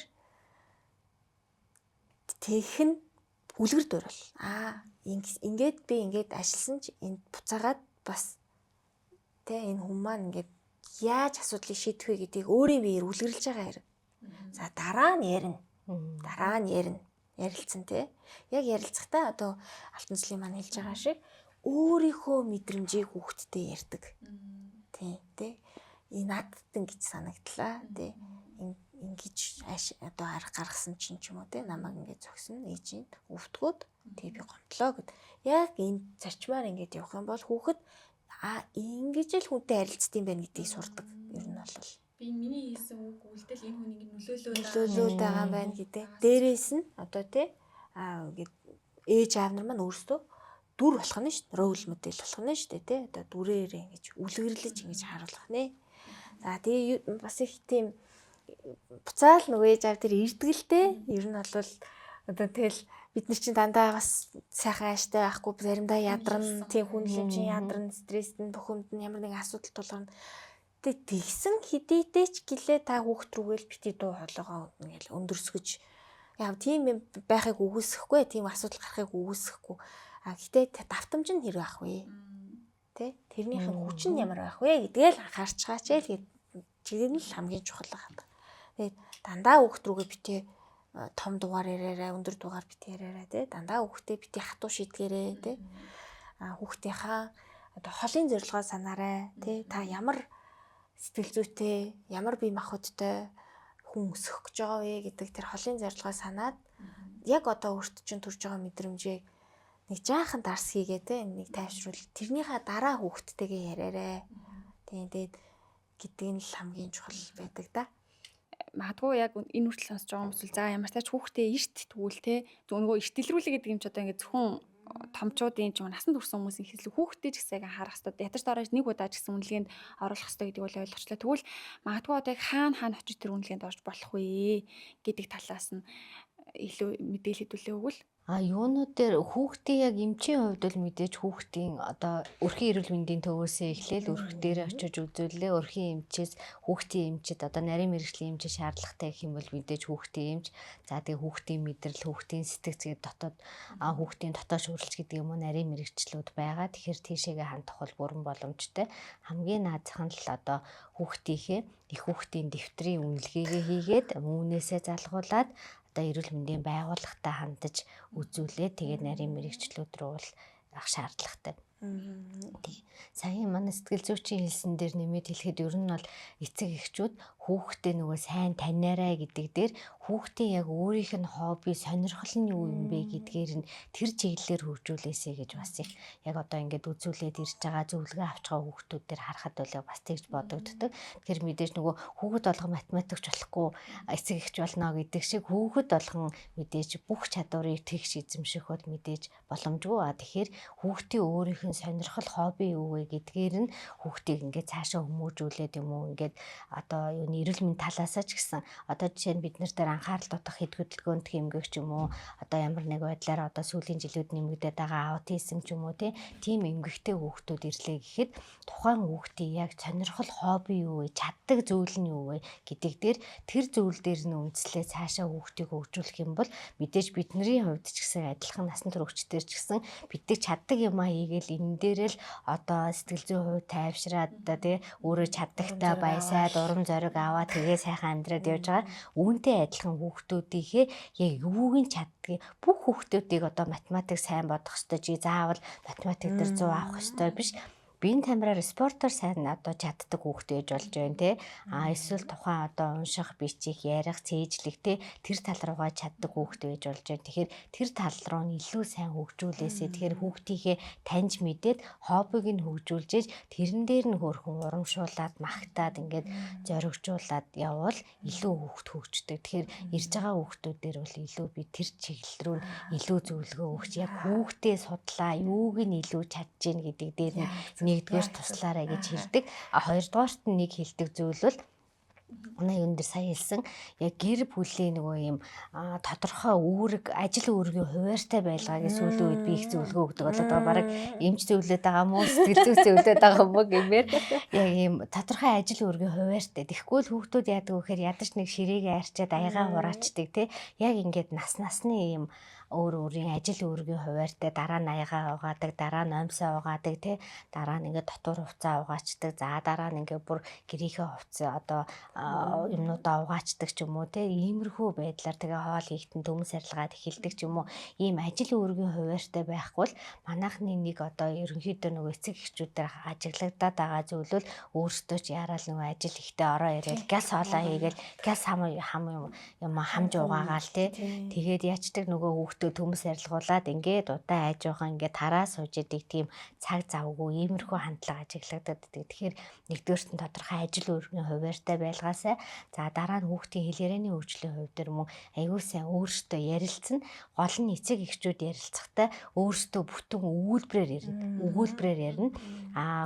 тэгэх нь үлгэр дуурайл. Ингээд би ингээд ажилласан ч энд буцаагаад бас те энэ хүмүүс маань ингээд яаж асуудлыг шийдэх вэ гэдгийг өөрийн биеэр үлгэрлэж байгаа хэрэг. За дараа нь ярина. Ярилцсан те. Яг ярилцахдаа одоо Алтан цэлийн маань хэлж байгаа шиг өөрийнхөө мэдрэмжийг хүүхдтэй ярьдаг. Тэ. Энэ надад ингэж санагдлаа те. Ингэж одоо арга гаргасан чинь ч юм уу те. Намайг ингэж зогсон ээжийн өвтгөөд тэг би гомдлоо гэд. Яг энэ зарчмаар ингэж явах юм бол хүүхэд ингэж л хүнтэй харилцдаг юм байна гэдгийг сурдаг. Ер нь бол би миний хийсэн үг үлдэл энэ хүн ингэ нөлөөлөд байгаа юм байна гэдэг. Дээрээс нь одоо тий ингээд ээж аав нар маань өөрсдөө дүр болох нь шүү дээ. Рол модель болох нь шүү дээ тий. Одоо дүрээр ингэж үлгэрлэж ингэж харуулах нэ. За тэгээ бас их тийм буцаал нөгөө ээж аав тэр ирдгэлтэй. Ер нь бол одоо тэгэл бид нар чинь дандаа бас сайхан ааштай байхгүй заримдаа ядарна, тийм хүн хэмжин ядарна, стресстэн бухимд нь ямар нэгэн асуудал тулгарна. Тэгсэн хэдийдээ ч гэлээ та хүүхд рүүгээл бити дуу хоолойгоо ингээл өндөрсгөж яа тийм юм байхыг үгүйсэхгүй, тийм асуудал гарахыг үгүйсэхгүй. Гэтээ давтамж нь хэрэг ах вэ? Тэ? Тэрнийх нь хүч нь ямар байх вэ гэдгээл анхаарч байгаа ч л тэр нь л хамгийн чухал байгаа. Тэгээд дандаа хүүхд рүүгээ бити том дугаар яриараа, өндөр дугаар бити яриараа тий. Дандаа хүүхдээ бити хатуу шийдгээрээ тий. Хүүхдийнхаа одоо холын зорилгоо санаарай тий. Та ямар сэтгэл зүйтэй, ямар бие махбодтой хүн өсөх гэж байгаа вэ гэдэг тэр холын зорилгоо санаад яг одоо өөртөө чинь төрж байгаа мэдрэмжийг нэг жаахан дарс хийгээ те нэг тайвшруул тэрнийхээ дараа хүүхдтэйгээ яриарай. Тэгээд гэдэг нь л хамгийн чухал байдаг да. Магадгүй яг энэ үртэл сонсож байгаа хүмүүс за ямар ч тач хүүхдээ эрт тэгвэл те нөгөө эрт дэлгэрүүлэг гэдэг юм ч одоо ингээд зөвхөн томчуудын ч насан турш хүмүүсийн хэсэг хүүхдээ ч гэсэн анхаарах хэрэгтэй. Ядаж дорож нэг удаа ч гэсэн үнэлгээнд оруулах хэрэгтэй гэдгийг бол ойлгочлаа. Тэгвэл магадгүй одоо яг хаана очиж тэр үнэлгээнд орж болох вэ гэдэг талаас нь илүү мэдээлэл хэдүүлээ өгвөл. Юунууд дээр хүүхдийн яг эмчийн хувьд бол мэдээж хүүхдийн одоо өрхийн эрүүл мэндийн төвөөсөө эхлээл өрх дээр очиж үзүүлээ. Өрхийн эмчээс хүүхдийн эмчэд одоо нарийн мэрэгжлийн эмчээ шаардлагатай гэх юм бол мэдээж хүүхдийн эмч. За тэгээ хүүхдийн мэдрэл, хүүхдийн сэтгцгээд дотоод хүүхдийн дотоод шүүрлж гэдэг юм уу нарийн мэрэгчлүүд байгаа. Тэгэхээр тийшээгээ хандах бол бүрэн боломжтой. Хамгийн наазах нь л одоо хүүхдийнхээ их хүүхдийн дэвтрийн үнэлгээгээ хийгээд үүнээсээ залгуулад одоо эрүүл мэндийн байгууллагатай хандаж үзүүлээ. Тэгээд нарийн мэрэгчлүүд рүү бол авах шаардлагатай. Сая манай сэтгэл зүйчийн хэлсэн дээр нэмээд хэлэхэд ер нь бол эцэг эхчүүд хүүхдээ нөгөө сайн таниарай гэдэг дээр хүүхдийн яг өөрийнх нь хобби, сонирхол нь юу юм бэ гэдгээр нь тэр чиглэлээр хөгжүүлээсэй гэж бас их яг одоо ингээд үзүүлээд ирж байгаа зөвлөгөө авч байгаа хүүхдүүд дээр харахад бол бас тэгж бодогддог. Тэгэхээр мэдээж нөгөө хүүхэд болгон математикч болохгүй эцэг эхч болно гэдэг шиг хүүхэд болгон мэдээж бүх чадварыг тэгш эзэмшихөд мэдээж боломжгүй. Тэгэхээр хүүхдийн өөрийнх нь сонирхол, хобби юу вэ гэдгээр нь хүүхдийг ингээд цаашаа хүмүүжүүлээд юм уу ингээд одоо юу эрүүл мэндийн талаасаа ч гэсэн одоо жишээ нь бид нар дээр анхаарал татах хэд хөдөлгөөнт хэмгэгч юм уу одоо ямар нэг байдлаар одоо сүүлийн жилүүд нэмэгдээд байгаа аутизм ч юм уу тийм эмгэгтэй хүүхдүүд ирлээ гэхэд тухайн хүүхдийн яг сонирхол, хобби юу вэ, чаддаг зүйл нь юу вэ гэдэг дээр тэр зүйл дээр нь үндэслээ цаашаа хүүхдийг хөгжүүлэх юм бол мэдээж бидний хувьд ч гэсэн адилхан насан туршидчдэр ч гэсэн бидний чаддаг юмаа хийгээл энэ дээр л одоо сэтгэл зүйн хувь тайвшраад одоо өөрөө чаддагтай баясаад урам зориг аваа тэгээ сайхан амьдраад явж байгаа. Үүнтэй адилхан хүүхдүүдийнхээ яг юуг нь чаддгийг бүх хүүхдүүдийг одоо математик сайн бодох ёстой чи заавал математик дээр 100 авах ёстой биш. биеийн тамираар спортоор сайн одоо чаддаг хүүхэд ээж болж байна те. Эсвэл тухайн одоо унших, бичих, ярих, цээжлэх те тэр тал руугаа чаддаг хүүхэд ээж болж байна. Тэгэхээр тэр тал руу нь илүү сайн хөгжүүлээсээ тэгэхээр хүүхдийнхээ таньж мэдээд хоббиг нь хөгжүүлж ээж тэрэн дээр нь хөрхөн урамшуулад магтаад ингээд зоригжуулаад явбал илүү хүүхэд хөгждөг. Тэгэхээр ирж байгаа хүүхдүүдээр бол илүү би тэр чиглэл рүү илүү зөвлөгөө өгч яг хүүхдээ судлаа юуг нь илүү чадж гин гэдэг дээр нь нэгдүгээр туслаарай гэж хэлдэг. Хоёрдугаарт нь нэг хэлдэг зүйл бол юун дээр сая хэлсэн яг гэр бүлийн нөгөө юм тодорхой үүрэг ажил үүргийн хуваартай байлгаагийн сүүлийн үед би их зөвлөгөө өгдөг болоод байгаа. Бараг эмч зөвлөд байгаа мó сэтгэл зүйч зөвлөд байгаа мó гэмээр яг юм тодорхой ажил үүргийн хуваартай. Тэгэхгүй л хүүхдүүд яадаг вэ гэхээр ядаж нэг ширээгээ арчаад аягаа хураачдаг те. Яг ингээд насны юм өөрийн ажил үүргийн хуваартай дараа нь аягаа угаадаг, дараа нь омсоо угаадаг те. Дараа нь ингээд дотор хувцас угаачдаг. За дараа нь ингээд бүр гэрийнхээ хувцас одоо юмнуудаа угаачдаг ч юм уу те. Иймэрхүү байдлаар тэгээ хоол хийхтэн төмс арилгаад эхэлдэг ч юм уу. Ийм ажил үүргийн хуваартай байхгүй л манайхны нэг одоо ерөнхийдөө нөгөө эцэг эхчүүдээр ажиглагдаад байгаа зүйл бол өөрсдөө ч яарал нөгөө ажил ихтэй ороо ирээл газ хоолоо хийгээл газ юм хамж угаагаал те. Тэгээд яачдаг нөгөө хүүхдүүд төмс арилгуулад ингээд удаа айжуухан ингээд тараа сууж идэг тийм цаг завгүй иймэрхүү хандлага ажиглагдаад идэг. Тэгэхээр нэгдүгээрт нь тодорхой ажил үүргийн хуваартай байлгаасай. За дараа нь хүүхдийн хэлээрээний хөгжлийн хувьд дээр мөн аягүй сайн өөрсдөө ярилцсан. Гол нь эцэг эхчүүд ярилцахтаа өөрсдөө бүтэн өгүүлбэрээр ярина.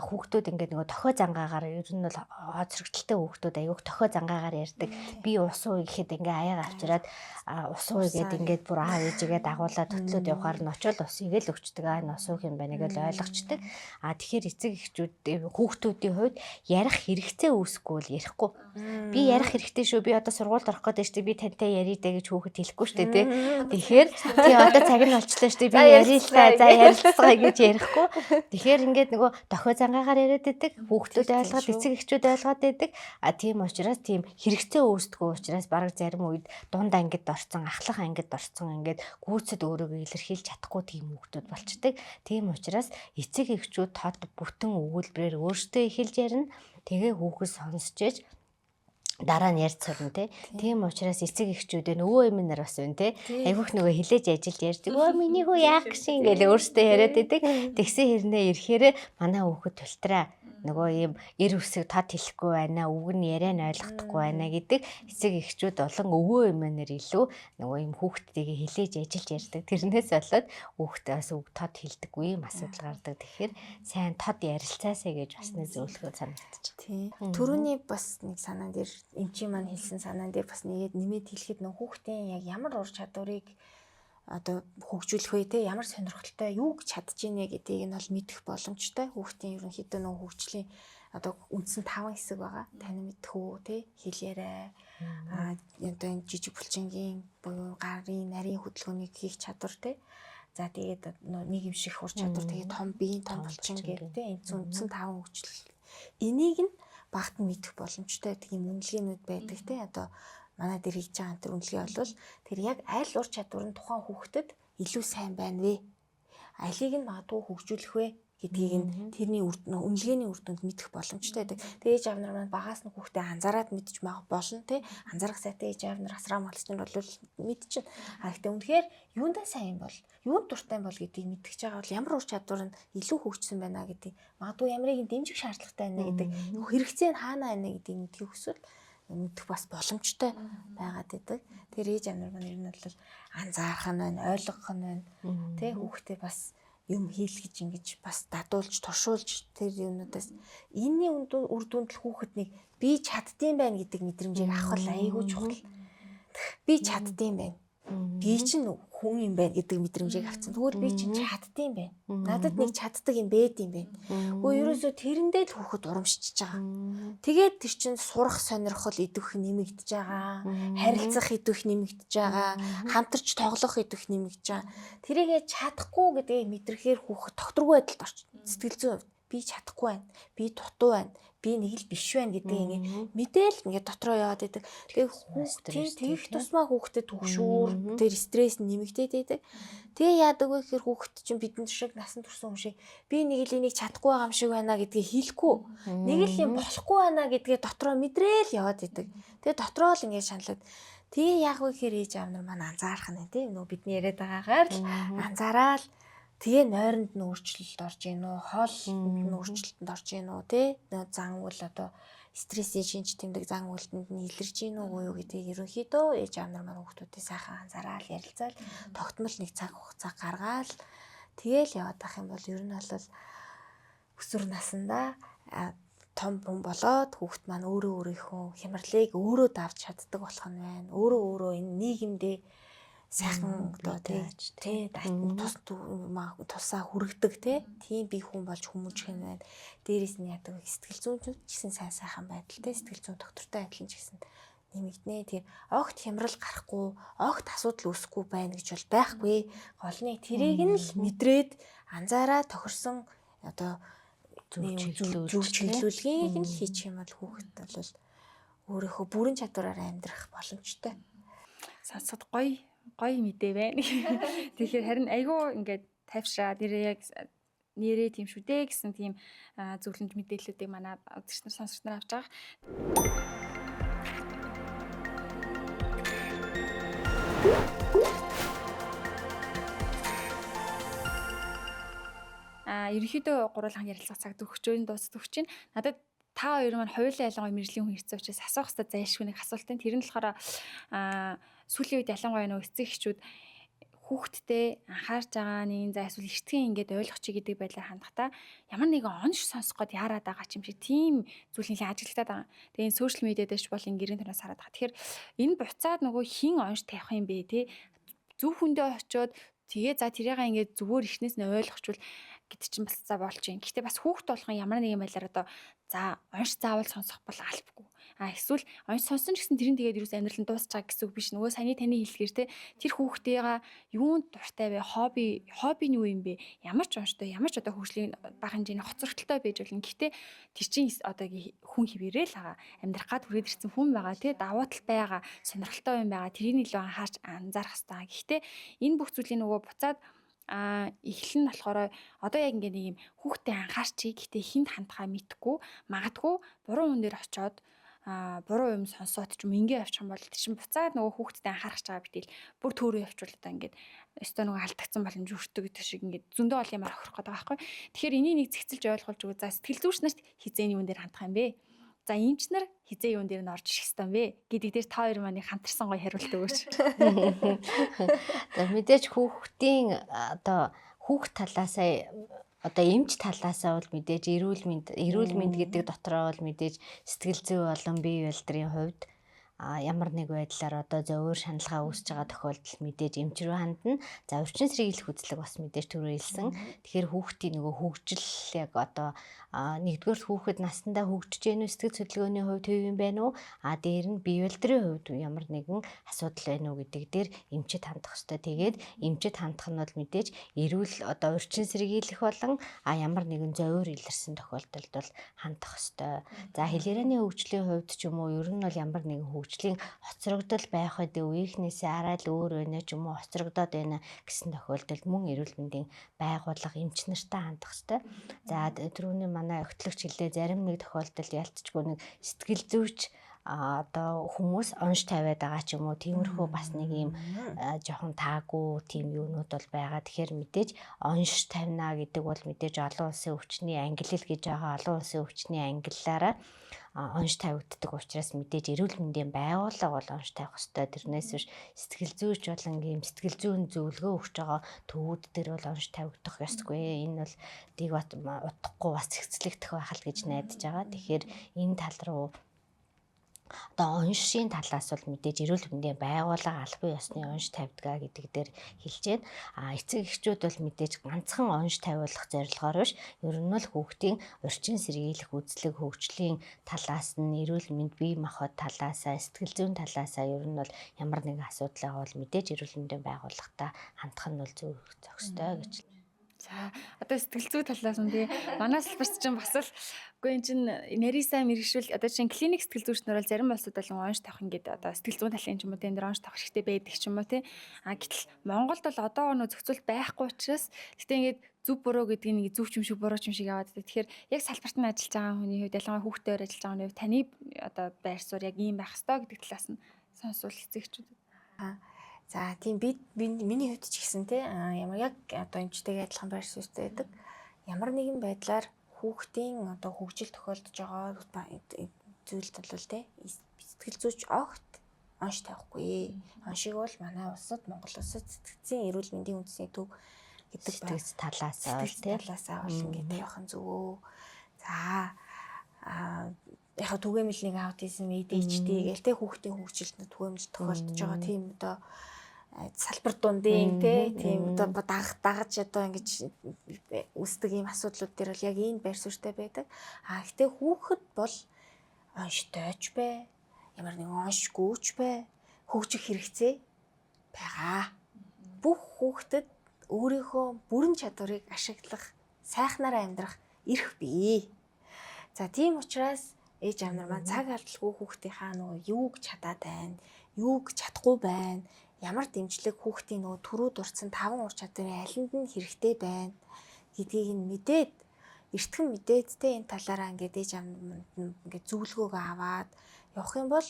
Хүүхдүүд ингээд нөгөө тохио зангаагаар ер нь бол хоцрогдолтой хүүхдүүд аягүй тохио зангаагаар ярьдаг. Би ус уу гэхэд ингээ аяга авчираад ус уу гэгээд ингээд бүр аав ээжигээ дагуулад төтлөөд явахаар нь очиод усыг л өгчдөг. Ус уух юм байна гэж ойлгочдөг. Тэгэхээр эцэг эхчүүд хүүхдүүдийн хувьд ярих хэрэгцээ үүсэхгүй бол ярихгүй. Би ярих хэрэгтэй шүү. Би одоо сургуульд орох гэдэг чинь би тантай ярий даа гэж хүүхэд хэлэхгүй шүү дээ. Тэгэхээр тий одоо цаг нь болчлаа шүү дээ. Би ярилаа. За ярилцгаа гэж ярихгүй. Тэгэхээр ингээд нөгөө дохио зангаагаар яриад байдаг. Хүүхдүүд ойлгоод эцэг эхчүүд ойлгоод байдаг. Тийм учраас тийм хэрэгцээ үүсдэггүй учраас бараг зарим үед дунд ангид орсон, ахлах ангид орсон ингээд гүйцэд өөрийгөө илэрхийлж чадахгүй тийм хүүхдүүд болчдөг. Тийм учраас эцэг эхчүүд тод бүтэн өгүүлбэрээр өөрсдөө эхэлж ярина. Тэгээ хүүхэд сонсч ээж дараа нь ярьж сурна те. Тийм учраас эцэг эхчүүдээ нөгөө юм нар бас байна те. Айгүйх нөгөө хилээж ажиллаж ярьдаг. Өө миний хүү яах гэсэн ингээл өөртөө яриад байдаг. Тэгсэн хэрнээ ирэхээр манай хүүхэд тултраа нөгөө юм эр үсэг тод хэлэхгүй байна. Үг нь яриа нь ойлгохгүй байна гэдэг эцэг эхчүүд олон өвөө юмнаар илүү нөгөө юм хүүхдтэйгээ хилээж ажиллаж ярьдаг. Тэрнээс болоод хүүхдээ бас үг тод хэлдэггүй юм асуудал гардаг. Тэгэхээр сайн тод ярилцаасаа гэж бас нэг зөвлөгөө санагдчих. Тий. Төрөний бас нэг санаан дээр эмчийн маань хэлсэн санаан дээр бас нэмээд хэлэхэд нөх хүүхдийн яг ямар ур чадварыг одоо хөгжүүлэх вэ те ямар сонирхолтой юуг чадж ийнэ гэдгийг нь бол мэдэх боломжтой. Хүүхдийн ерөнхийдөө нөх хөгжлийн одоо үндсэн 5 хэсэг байгаа. Тань мэдхүү те хэл яриа одоо энэ жижиг булчингийн буюу гарын нарийн хөдөлгөөнийг хийх чадвар те. За тэгээд нийгэмших ур чадвар тэгээд том биеийн том булчин гэдэг те энэ үндсэн 5 хөгжил. Энийг нь багт нь мэдэх боломжтой тийм үнэлгээнүүд байдаг те. Одоо манай дээр хийж байгаа тэр үнэлгээ бол тэр яг аль ур чадвар нь тухайн хүүхдэд илүү сайн байна вэ? Алийг нь магадгүй хөгжүүлэх вэ гэдгийг нь тэрний үнэлгээний үр дүнд мэдэх боломжтой байдаг. Тэгээ ээж аав нар маань багаас нь хүүхдээ анзаараад мэдчих болно те. Анзаарах сайтай ээж аав нар асраа малчин бол мэдчихнэ. Гэхдээ үнэхээр юундаа сайн бол, юунд дуртай бол гэдгийг мэдгэж байгаа бол ямар ур чадвар нь илүү хөгжсөн байна гэдгийг магадгүй ямарыг нь дэмжих шаардлагатай байна гэдэг хэрэгцээ нь хаана байна гэдгийг мэдхийг хүсвэл мэдэх бас боломжтой байгаад байдаг. Тэр ээж аав нар маань ер нь бол анзаарах нь байна, ойлгох нь байна. Тэ хүүхдээ бас юм хийл гэж ингэж бас дадуулж, туршуулж тэр юмнуудаас энэний үр дүнд л хүүхэд нэг би чаддсан байна гэдэг мэдрэмжийг авах айгүй чухал. Би чаддсан байна. Би чинь хүн юм байна гэдэг мэдрэмжийг авсан. Тэгвэл би чинь чаддсан байна. Надад нэг чаддаг юм байд юм байна. Өө ерөөсөө тэрэндээ л хүүхэд урамшиж байгаа. Тэгээд тэр чинь сурах сонирхол идэвх нэмэгдэж байгаа. Харилцах идэвх нэмэгдэж байгаа. Хамтарч тоглох идэвх нэмэгдэж байгаа. Тэрийгээ чадахгүй гэдгийг мэдрэхээр хүүхэд тогтворгүй байдалд орчих. Сэтгэл зүйн хувьд би чадахгүй байна. Би дутуу байна. би нэг л биш байна гэдэг ингээ мэдээл ингээ дотроо яваад идэг. Тэгээ хүүхдийн тэгэх тусмаа хүүхдэд төгшүүр тэр стресс нэмэгдээд идэг. Тэгээ яадаг вэ гэхээр хүүхд чинь бидэнд шиг насан турсан юм шиг би нэг л энийг чадахгүй байгаа юм шиг байна гэдгийг хэлэхгүй. Нэг л юм болохгүй байна гэдгээ дотроо мэдрээл яваад идэг. Тэгээ дотроо л ингээ шаналаад тэгээ яг вэ гэхээр ээж аав нар маань анзаарах нь тийм нөө бидний яриад байгаагаар л анзаараад тэгээ нойронд нь өөрчлөлт орж ийн үү, хоолнд нь өөрчлөлтөнд орж ийн үү, тэ зан үйл одоо стрессийн шинж тэмдэг зан үйлдэнд нь илэрж ийн үгүй юу гэдгийг ерөнхийдөө ээж аав нар маань хүүхдүүдээ сайхан анзаараад ярилцаал тогтмол нэг цаг хугацаа гаргаад тэгээл яваад ах юм бол ер нь бол өсвөр насндаа том хүн болоод хүүхд маань өөрийнхөө хямралыг өөрөө давж чаддаг болох нь байна. Өөрөө энэ нийгэмдээ сайхан одоо тий тусаа хүрэгдэг тийм бие хүн болж хүмүүжих юм байна. Дээрээс нь яадаг сэтгэл зүйн ч гэсэн сайхан байдал сэтгэл зүйн доктортой адилхан ч гэсэн нэмэгдэнэ. Тэр огт хямрал гарахгүй, огт асуудал үүсэхгүй байна гэж бол байхгүй. Гол нь тэрийг нь л мэдрээд анзаараа тохирсон одоо зөв чиглүүлгийг нь хийчих юм бол хүүхэд бол өөрийнхөө бүрэн чадвараар амьдрах боломжтой. Сонсоход гоё мэдээ байна. Тэгэхээр харин айгүй ингээд тайвшраад нэрээ тийм шүү дээ гэсэн тийм зөвлөмж мэдээллүүдийг манай үзэгч нар сонсогч нар авч байгаа. Ерөнхийдөө гурван ярилцах цаг төгсчөөний дуусах чинь надад та хоёр маань хоёулаа ялангуяа мэржлийн хүн хэрэгцээ учраас асуух хэрэгтэй зайлшгүй нэг асуулт энэ. Тэр нь болохоор сүүлийн үед ялангуяа нөгөө эцэг эхчүүд хүүхдтэй анхаарч байгаа нэг за эсвэл эртхэн ингээд ойлгочих гэдэг байдлаар хандахдаа ямар нэгэн онш сонсох гээд яарад байгаа ч юм шиг тийм зүйлийг ажиглагтаад байгаа. Тэгээ энэ сошиал медиа дээр ч бол энэ гэрийн танаас хараад байгаа. Тэгэхээр энэ буцаад нөгөө хин онш тавих юм бэ те зөв хүндээ очиод тэгээ за тэрийгээ ингээд зүгээр ихнээс нь ойлгочвол гэдэг чинь бас за болж юм. Гэхдээ бас хүүхд болгон ямар нэгэн байдлаар одоо за онш заавал сонсох бол албагүй. Эсвэл онш сонсон ч гэсэн тэр нь тэгээд юу ч амьдрал нь дуусч байгаа гэсэн үг биш. Нөгөө саяны таны хэлдгээр те тэр хүүхдээгаа юунд дуртай вэ? Хобби нь юу юм бэ? Ямар ч онштой, ямар ч одоо хөгжлийн бага хэмжээний хоцрогдолтой байж болно. Гэхдээ тэр чинь одоо хүн хിവэрээ л байгаа. Амьдрах гад хүрээд ирсэн хүн байгаа те давуу тал байгаа, сонирхолтой юм байгаа. Тэрийг илүү анхаарч анзаарах хэрэгтэй. Гэхдээ энэ бүх зүйлийн нөгөө буцаад эхлэн нь болохоор одоо яг ингээд нэг юм хүүхдээ анхаарчий гэхдээ хинт хандхаа мэдхгүй магадгүй буруу хүн дээр очиод буруу юм сонсоод ч юм ингээ явчих юм бол тийм буцаад нөгөө хүүхдэд анхаарах чагаа битэл бүр төөрөө явчвал одоо ингээд өстөө нөгөө алдагдсан боломж өртөг гэдэг шиг ингээд зөндөө бол ямар охирох гэдэг байгаа байхгүй. Тэгэхээр энийг нэг зэгцэлж ойлгуулж өгөө. За сэтгэл зүйч нарт хизээний юун дээр хандах юм бэ? За эмч нар хизээ юун дээр нь орж ирэх ёстой юм бэ гэдэг дээр та хоёр маань хамтарсан гоё хариулт өгөөч. За мэдээж хүүхдийн одоо хүүхд талаасаа одоо эмч талаасаа бол мэдээж эрүүл мэнд гэдэг дотроо бол мэдээж сэтгэл зүй болон бие байлдрын хувьд ямар нэг байдлаар одоо зөвөр шаналгаа үүсэж байгаа тохиолдолд мэдээж эмч рүү хандна. За өвчин сэргийлэх үзлэг бас мэдээж түрүү хэлсэн. Тэгэхээр хүүхдийн нөгөө хөгжил яг одоо нэгдүгээр хүүхэд насандаа хөгжиж гэнэ үү сэтгэл хөдөлгөөний хувьд хэв юм байна уу? Дээр нь бие байлдрын хувьд ямар нэгэн асуудал байна уу гэдэг дээр эмчэд хандах хэрэгтэй. Тэгээд эмчэд хандах нь бол мэдээж эрүүл одоо өвчин сэргийлэх болон ямар нэгэн зөвөр илэрсэн тохиолдолд бол хандах хэрэгтэй. За хэлээрээний хөгжлийн хувьд ч юм уу ер нь бол ямар нэгэн хөгжлийн хоцрогдол байх үедээ үеийнхнээсээ арай л өөр байна ч юм уу хоцрогдоод байна гэсэн тохиолдолд мөн эрүүл мэндийн байгууллага эмч нартай хандах хэрэгтэй. За түрүүний манай өгтлөгч хэлээ зарим нэг тохиолдолд ялцчгүй нэг сэтгэл зүйч одоо хүмүүс онш тавиад байгаа ч юм уу тиймэрхүү бас нэг юм жоохон таагүй тийм юунууд бол байгаа. Тэгэхээр мэдээж онш тавина гэдэг бол мэдээж олон улсын өвчний ангиллал гэж байгаа олон улсын өвчний ангиллаараа онш тавигддаг учраас мэдээж эрүүл мэндийн байгууллага бол онш тавих хэрэгтэй. Тэрнээс биш сэтгэл зүйч болон ийм сэтгэл зүйн зөвлөгөө өгч байгаа төвүүд дээр бол онш тавигдах ёсгүй. Энэ бол дэг утгагүй бас цэгцлэгдэх байх л гэж найдаж байгаа. Тэгэхээр энэ тал руу одоо оншийн талаас бол мэдээж эрүүл мэндийн байгууллага албан ёсны онш тавьдгаа гэдэг дээр хэлж байна. Эцэг эхчүүд бол мэдээж ганцхан онш тавиулах зорилгоор биш ер нь л хүүхдийн орчин сэргийлэх үзлэг хөгжлийн талаас нь эрүүл мэнд бие махбод талаасаа сэтгэл зүйн талаасаа ер нь бол ямар нэгэн асуудал байгаа бол мэдээж эрүүл мэндийн байгууллагатай хандах нь бол зөв зохистой гэж. За одоо сэтгэл зүй талаас нь тий манай салбарт чинь бас л үгүй эн чинь нарийн сайн мэрэгшүүл одоо чинь клиник сэтгэл зүйчнэр бол зарим улсууд бол онш тавих ингээд одоо сэтгэл зүйн талын ч юм уу тий энэ дэр онш тавих хэрэгтэй байдаг ч юм уу тий гэтэл Монголд бол одоо нөө зөвхөн байхгүй учраас гэтээ ингээд зөв буруу гэдэг нь зөв ч юм шиг буруу ч юм шиг яваад байдаг. Тэгэхээр яг салбарт нь ажиллаж байгаа хүний хувьд ялангуяа хүүхдээр ажиллаж байгаа хүний хувьд таны одоо байр суурь яг ийм байх ёстой гэдэг талаас нь сонсвол эцэгчүүд. За тийм миний хувьд ч гэсэн те ямар яг одоо эмчтэйгээ адилхан байр суурьтай байдаг. Ямар нэгэн байдлаар хүүхдийн одоо хөгжил тохиолдож байгаа зүйлд бол те сэтгэл зүйч огт онш тавихгүй. Оншиг бол манай улсад Монгол улсад сэтгцийн эрүүл мэндийн үндэсний төв гэдэг сэтгэц талаасаа бол ингээд явах зөвөө. За яг түгээмэл нэг аутизм, ADHD гээл те хүүхдийн хөгжилд түгээмэл тохиолдож байгаа тийм одоо салбар дундын тийм одоо дагаж одоо ингэж үүсдэг ийм асуудлууд дээр бол яг энэ байр суурьтай байдаг. Гэтээ хүүхэд бол онштойч бай, ямар нэгэн оншгүйч бай, хөгжих хэрэгцээ байгаа. Бүх хүүхдэд өөрийнхөө бүрэн чадварыг ашиглах, сайхнаараа амьдрах эрх бий. За тийм учраас ээж аав нар маань цаг алдалгүй хүүхдийнхаа нөгөө юуг чадаад байна, юуг чадахгүй байна, ямар дэмжлэг хүүхдийн нөгөө төрөө дурдсан 5 ур чадварын алинд нь хэрэгтэй байна гэдгийг нь мэдээд эртхэн мэдээд те энэ талаараа ингээд ээж аав ингээд зөвлөгөөгөө аваад явах юм бол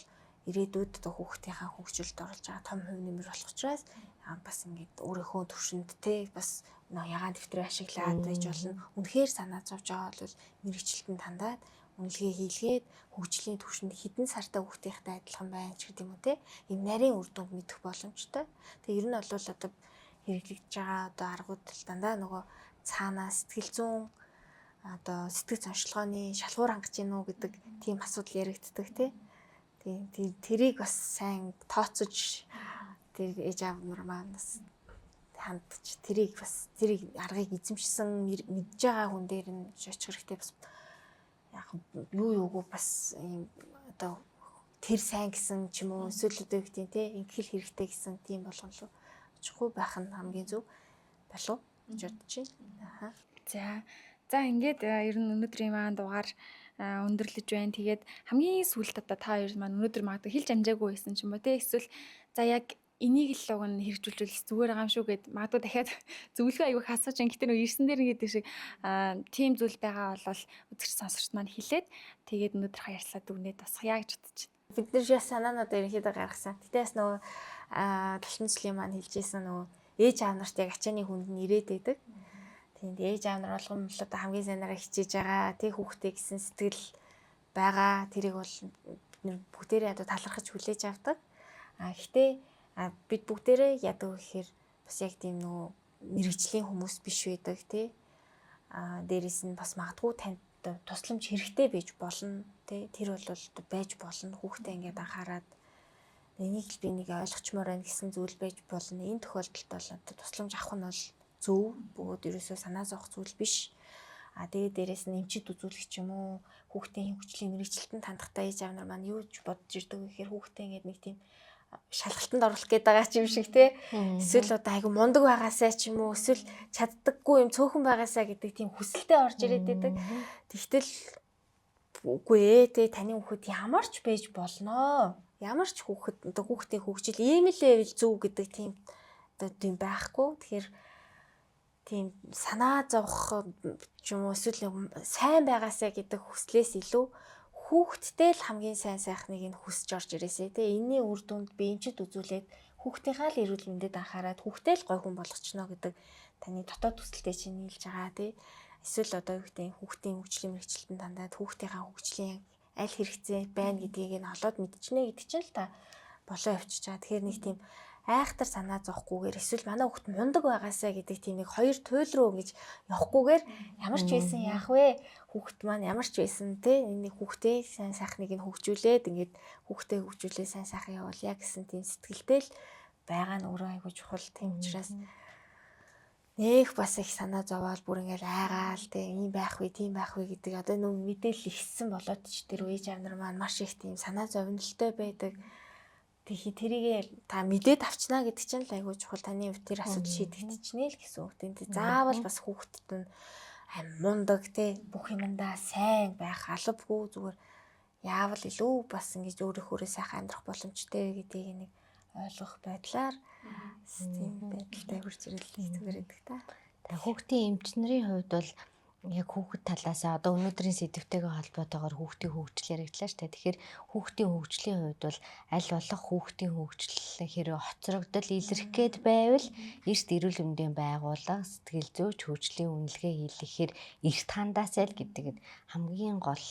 ирээдүйд одоо хүүхдийнхаа хөгжилд оруулж байгаа том хувь нэмэр болох учраас бас ингээд өөрийнхөө төвшөнд те бас ягаан дэвтрээ ашиглаад байж болно. Үнэхээр санаа зовж байгаа бол мэрэгчлэлтэнд хандаад үнэлгээ хийлгээд хөгжлийн төвшөнд хэдэн сартай хүүхдийнхтэй адилхан байна ч гэдэг юм уу те. Ийм нарийн үр дүнд мэдэх боломжтой. Тэгээ ер нь бол одоо хэрэглэгдэж байгаа одоо аргууд дандаа нөгөө цаанаа сэтгэл зүйн одоо сэтгэц онцлогооны шалгуур хангаж гинүү гэдэг тийм асуудал яригддаг те. Тийм тэрийг бас сайн тооцож тэр ээж аав нар маань бас хандж тэрийг аргыг эзэмшсэн мэдж байгаа хүн дээр нь очих хэрэгтэй бас яг юуг бас ийм одоо тэр сайн гэсэн ч юм уу эсвэл одоо юу гэдэг те ингэхэл хэрэгтэй гэсэн тийм болгонлоо очихгүй байх нь хамгийн зөв болов гэж бодож байна. За ингээд ер нь өнөөдрийн маань дугаар өндөрлөж байна. Тэгээд хамгийн сүүлд одоо та хоёр маань өнөөдөр магадгүй хэлж амжаагүй байсан ч юм уу те эсвэл за яг энийг л уг нь хэрэгжүүлж зүгээр байгаа юм шүү гэд магадгүй дахиад зөвлөгөө аягүй хасаж ингээд нөө ирсэн дээр ингээд шиг тийм зүйл байгаа бол үзэгч сонсогч маань хэлээд тэгээд өнөөдөр хаярлаа дүгнээд тусгая гэж бодож байна. Бид нар яа санаанууд ерөнхийдөө гаргасан. Тэгтээс нөгөө Талшин Сүлейм маань хэлжсэн нөгөө ээж аав нарт яг ачааны хүнд нь ирээд байдаг. Тийм ээж аав нар болгоом л одоо хамгийн сайнараа хичээж байгаа. Тэг хүүхдээ гэсэн сэтгэл байгаа. Тэрийг бол бүгдээрээ одоо талархаж хүлээж авдаг. Гэхдээ бид бүгдээрээ яадаг гэхээр бас яг тийм нөгөө мэрэгжлийн хүмүүс биш байдаг тий. Дээрээс нь бас магадгүй танд тусламж хэрэгтэй байж болно тий. Тэр бол байж болно. Хүүхдээ ингээд анхаарад энийг л би нэг ойлгочмоор байна гэсэн зүйл байж болно. Энэ тохиолдолд бол одоо тусламж авах нь бол зөв бөгөөд ерөөсөө санаа зовох зүйл биш. Тэгээд дээрээс нь эмчит үзүүлэх юм уу хүүхдийн хөгжлийн мэрэгчлэлтэн хандахтай ээж аав нар маань юу ч бодож ирдэг гэхээр хүүхдээ ингээд нэг тийм шалгалтанд оруулах гээд байгаа ч юм шиг те. Эсвэл одоо айгу мундаг байгаасаа ч юм уу эсвэл чаддаггүй юм цөөхөн байгаасаа гэдэг тийм хүсэлтэд орж ирээд байдаг. Тэгтэл үгүй ээ те таны хүүхэд ямар ч байж болноо. Ямар ч хүүхэд одоо хүүхдийн хөгжил ийм л байвал зөв гэдэг тийм одоо тийм байхгүй. Тэгэхээр тийм санаа зовох ч юм уу эсвэл сайн байгаасаа гэдэг хүслээс илүү хүүхдтэй л хамгийн сайн сайхныг нь хүсэж орж ирээсэй те. Энийн үр дүнд би эмчит үзүүлээд хүүхдийнхаа л эрүүл мэндэд анхаарад хүүхдээ л гой хүн болгочихно гэдэг таны дотоод хүсэлтэй чинь нийлж байгаа те. Эсвэл одоо юу гэдэг хүүхдийн хөгжлийн мэрэгчлэлтэнд хандаад хүүхдийнхаа хөгжлийн аль хэрэгцээ байна гэдгийг нь олоод мэдчихнэ гэдэг чинь л та болоо явчих чаа. Тэгэхээр нэг тийм айхтар санаа зовхгүйгээр эсвэл манай хүүхд мундаг байгаасаа гэдэг тийм нэг хоёр туйл руу ингэж явахгүйгээр ямар ч байсан яах вэ? Хүүхд маань ямар ч байсан те энэ хүүхдээ сайн сайхныг нь хөгжүүлээд ингээд хүүхдээ хөгжүүлээ сайн сайхан явуулъя гэсэн тийм сэтгэлтэй л байгаа нь өөрөө айгуу чухал. Тийм учраас нэх бас их санаа зовоол бүр ингээл айгаал те ийм байх вэ тийм байх вэ гэдэг одоо нөө мэдээлэл ихсэн болоод ч тэр ээж аав нар маань маш их тийм санаа зовнилтой байдаг. Тэгэхээр тэрийг та мэдээд авчнаа гэдэг чинь л айгүй чухал. Таны хувьд тэр асуудал шийдэгдчихнэ л гэсэн үг. Тэнд заавал бас хүүхдэд нь мундаг те бүх юмдаа сайн байх албагүй зүгээр яавал илүү бас ингэж өөрийнхөө сайхан амьдрах боломжтой гэдгийг нэг ойлгох байдлаар тийм байдалтай хурж ирэл зүгээр гэдэг та. Тэгээ хүүхдийн эмчнэрийн хувьд бол яг хүүхэд талаасаа одоо өнөөдрийн сэдвтэйгээ холбоотойгоор хүүхдийн хөгжил яригдлаа шүү дээ. Тэгэхээр хүүхдийн хөгжлийн хувьд бол аль болох хүүхдийн хөгжил хэрэг хоцрогдол илэрх гээд байвал эрт эрүүл мэндийн байгууллага сэтгэл зүйч хөгжлийн үнэлгээ хийлгэхээр эрт хандаасай л гэдэг хамгийн гол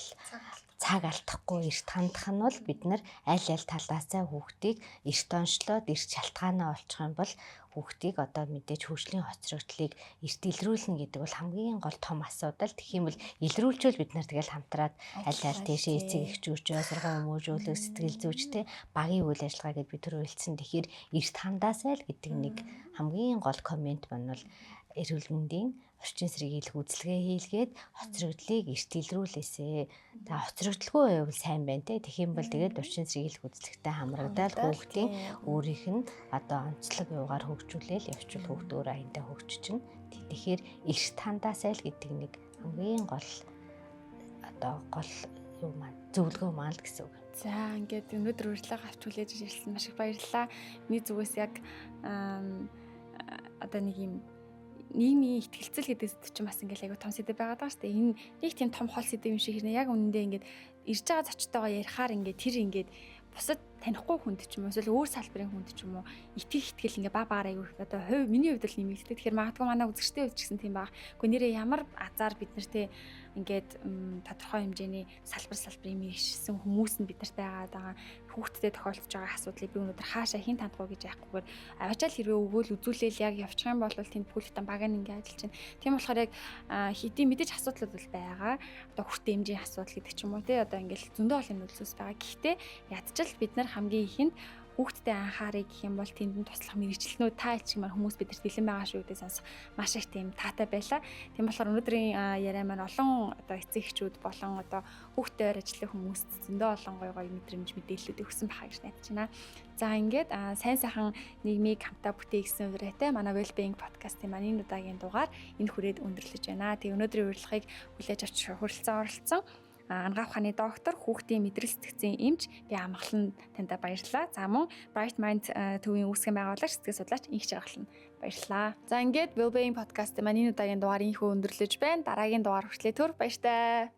цаг алдахгүй эрт хандах нь бол бид нар аль талаасаа хүүхдийг эрт онцлоод эрт шалтгаанаа олчих юм бол хүүхдийг одоо мэдээж хөгжлийн хоцрогдлыг эрт илрүүлнэ гэдэг бол хамгийн гол том асуудал. Тэгэх юм бол илрүүлжүүл бид нар тэгэл хамтраад аль тийшээ эцэг эхчүүчээ сургууль хүмүүжүүлэх сэтгэл зүйчтэй багийн үйл ажиллагаа гэдээ бид төрүүлсэн. Тэгэхээр эрт хандаасай л гэдэг нэг хамгийн гол коммент маань бол эрүүл мэндийн орчин сэргийлэх үзлэгээ хийлгээд хоцрогдлыг эрт илрүүлээсэ. За хоцрогдлгүй байвал сайн байна те. Тэгэх юм бол тэгээд орчин сэргийлэх үзлэгтэй хамрагдаад хүүхдийн өөрийнх нь одоо онцлог юугаар хөгжүүлээл явчвал хүүхд өөр аяндаа хөгжчихнэ. Тэгэхээр эрт хандаасай л гэдэг нэг хамгийн гол одоо гол юу маань зөвлөгөө маань л гэсэн үг. За ингээд өнөөдөр урьдлага авч хүлээж ирсэн маш их баярлалаа. Миний зүгээс яг одоо нэг юм нийгмийн ихтгэлцэл гэдэг зүйл чинь бас ингээл айгу том сэдв байгаа даа шүү дээ. Энэ нэг тийм том хол сэдв юм шиг хэрнээ яг үнэндээ ингээд ирж байгаа зочтойгоо ярихаар ингээд тэр ингээд бусад танихгүй хүнд ч юм уу эсвэл өөр салбарын хүнд ч юм уу итгэл ингээ баг айгу одоо хувь миний хувьд л нэмэгддэг. Тэгэхээр магадгүй манай үзэгчдийн хувьд ч гэсэн тийм баг. Гэхдээ нэрээ ямар азар бид нартэй ингээд тодорхой хэмжээний салбарын мэрэгчсэн хүмүүс нь бид нартай байгаа хүүхдэд тохиолдож байгаа асуудлыг би өнөөдөр хаашаа хэн тандгуу гэж яахгүйгээр аваачаал хэрвээ өгөөл үзүүлээл яг явчих юм бол тэнд бүхэлдэн баг нь ингээ ажиллаж байна. Тийм болохоор яг хэдийн мэдээж асуудлууд бол байгаа. Одоо хүртээ хэмжээний асуудал гэдэг ч юм уу те одоо ингээл зөндөө олон нөлөөс байгаа. Гэхдээ ядчил бид нар хамгийн ихэнд хүүхдэд анхаарыг гэх юм бол тэнд туслах мэрэгчлэнүүд та ичиг маань хүмүүс бидэрт бэлэн байгаа шүү гэдэг сонсох маш их тийм таатай байлаа. Тийм болохоор өнөөдрийн яриа маань олон одоо эцэг эхчүүд болон одоо хүүхдэд ойр ажиллах хүмүүст зөндөө олон гоё мэдрэмж мэдээллүүд өгсөн байхаа гэж найдаж байна. За ингээд сайн сайхан нийгмийг хамтаа бүтээгсэн үрээтэй манай Wellbeing podcast-ийн маань энэ удаагийн дугаар энэ хүрээд өндөрлөж байна. Тэгээ өнөөдрийн урилгыг хүлээж авч оролцсон Ангаах ухааны доктор, хүүхдийн мэдрэл сэтгцийн эмч би амгалан таньда баярлалаа. За мөн Bright Mind төвийн үүсгэн байгуулагч сэтгэл судлаач Инх Жаргалан баярлалаа. За ингээд Wellbeing podcast маань энэ удаагийн дугаар инхүү өндөрлөж байна. Дараагийн дугаар хүртэл түр баяртай.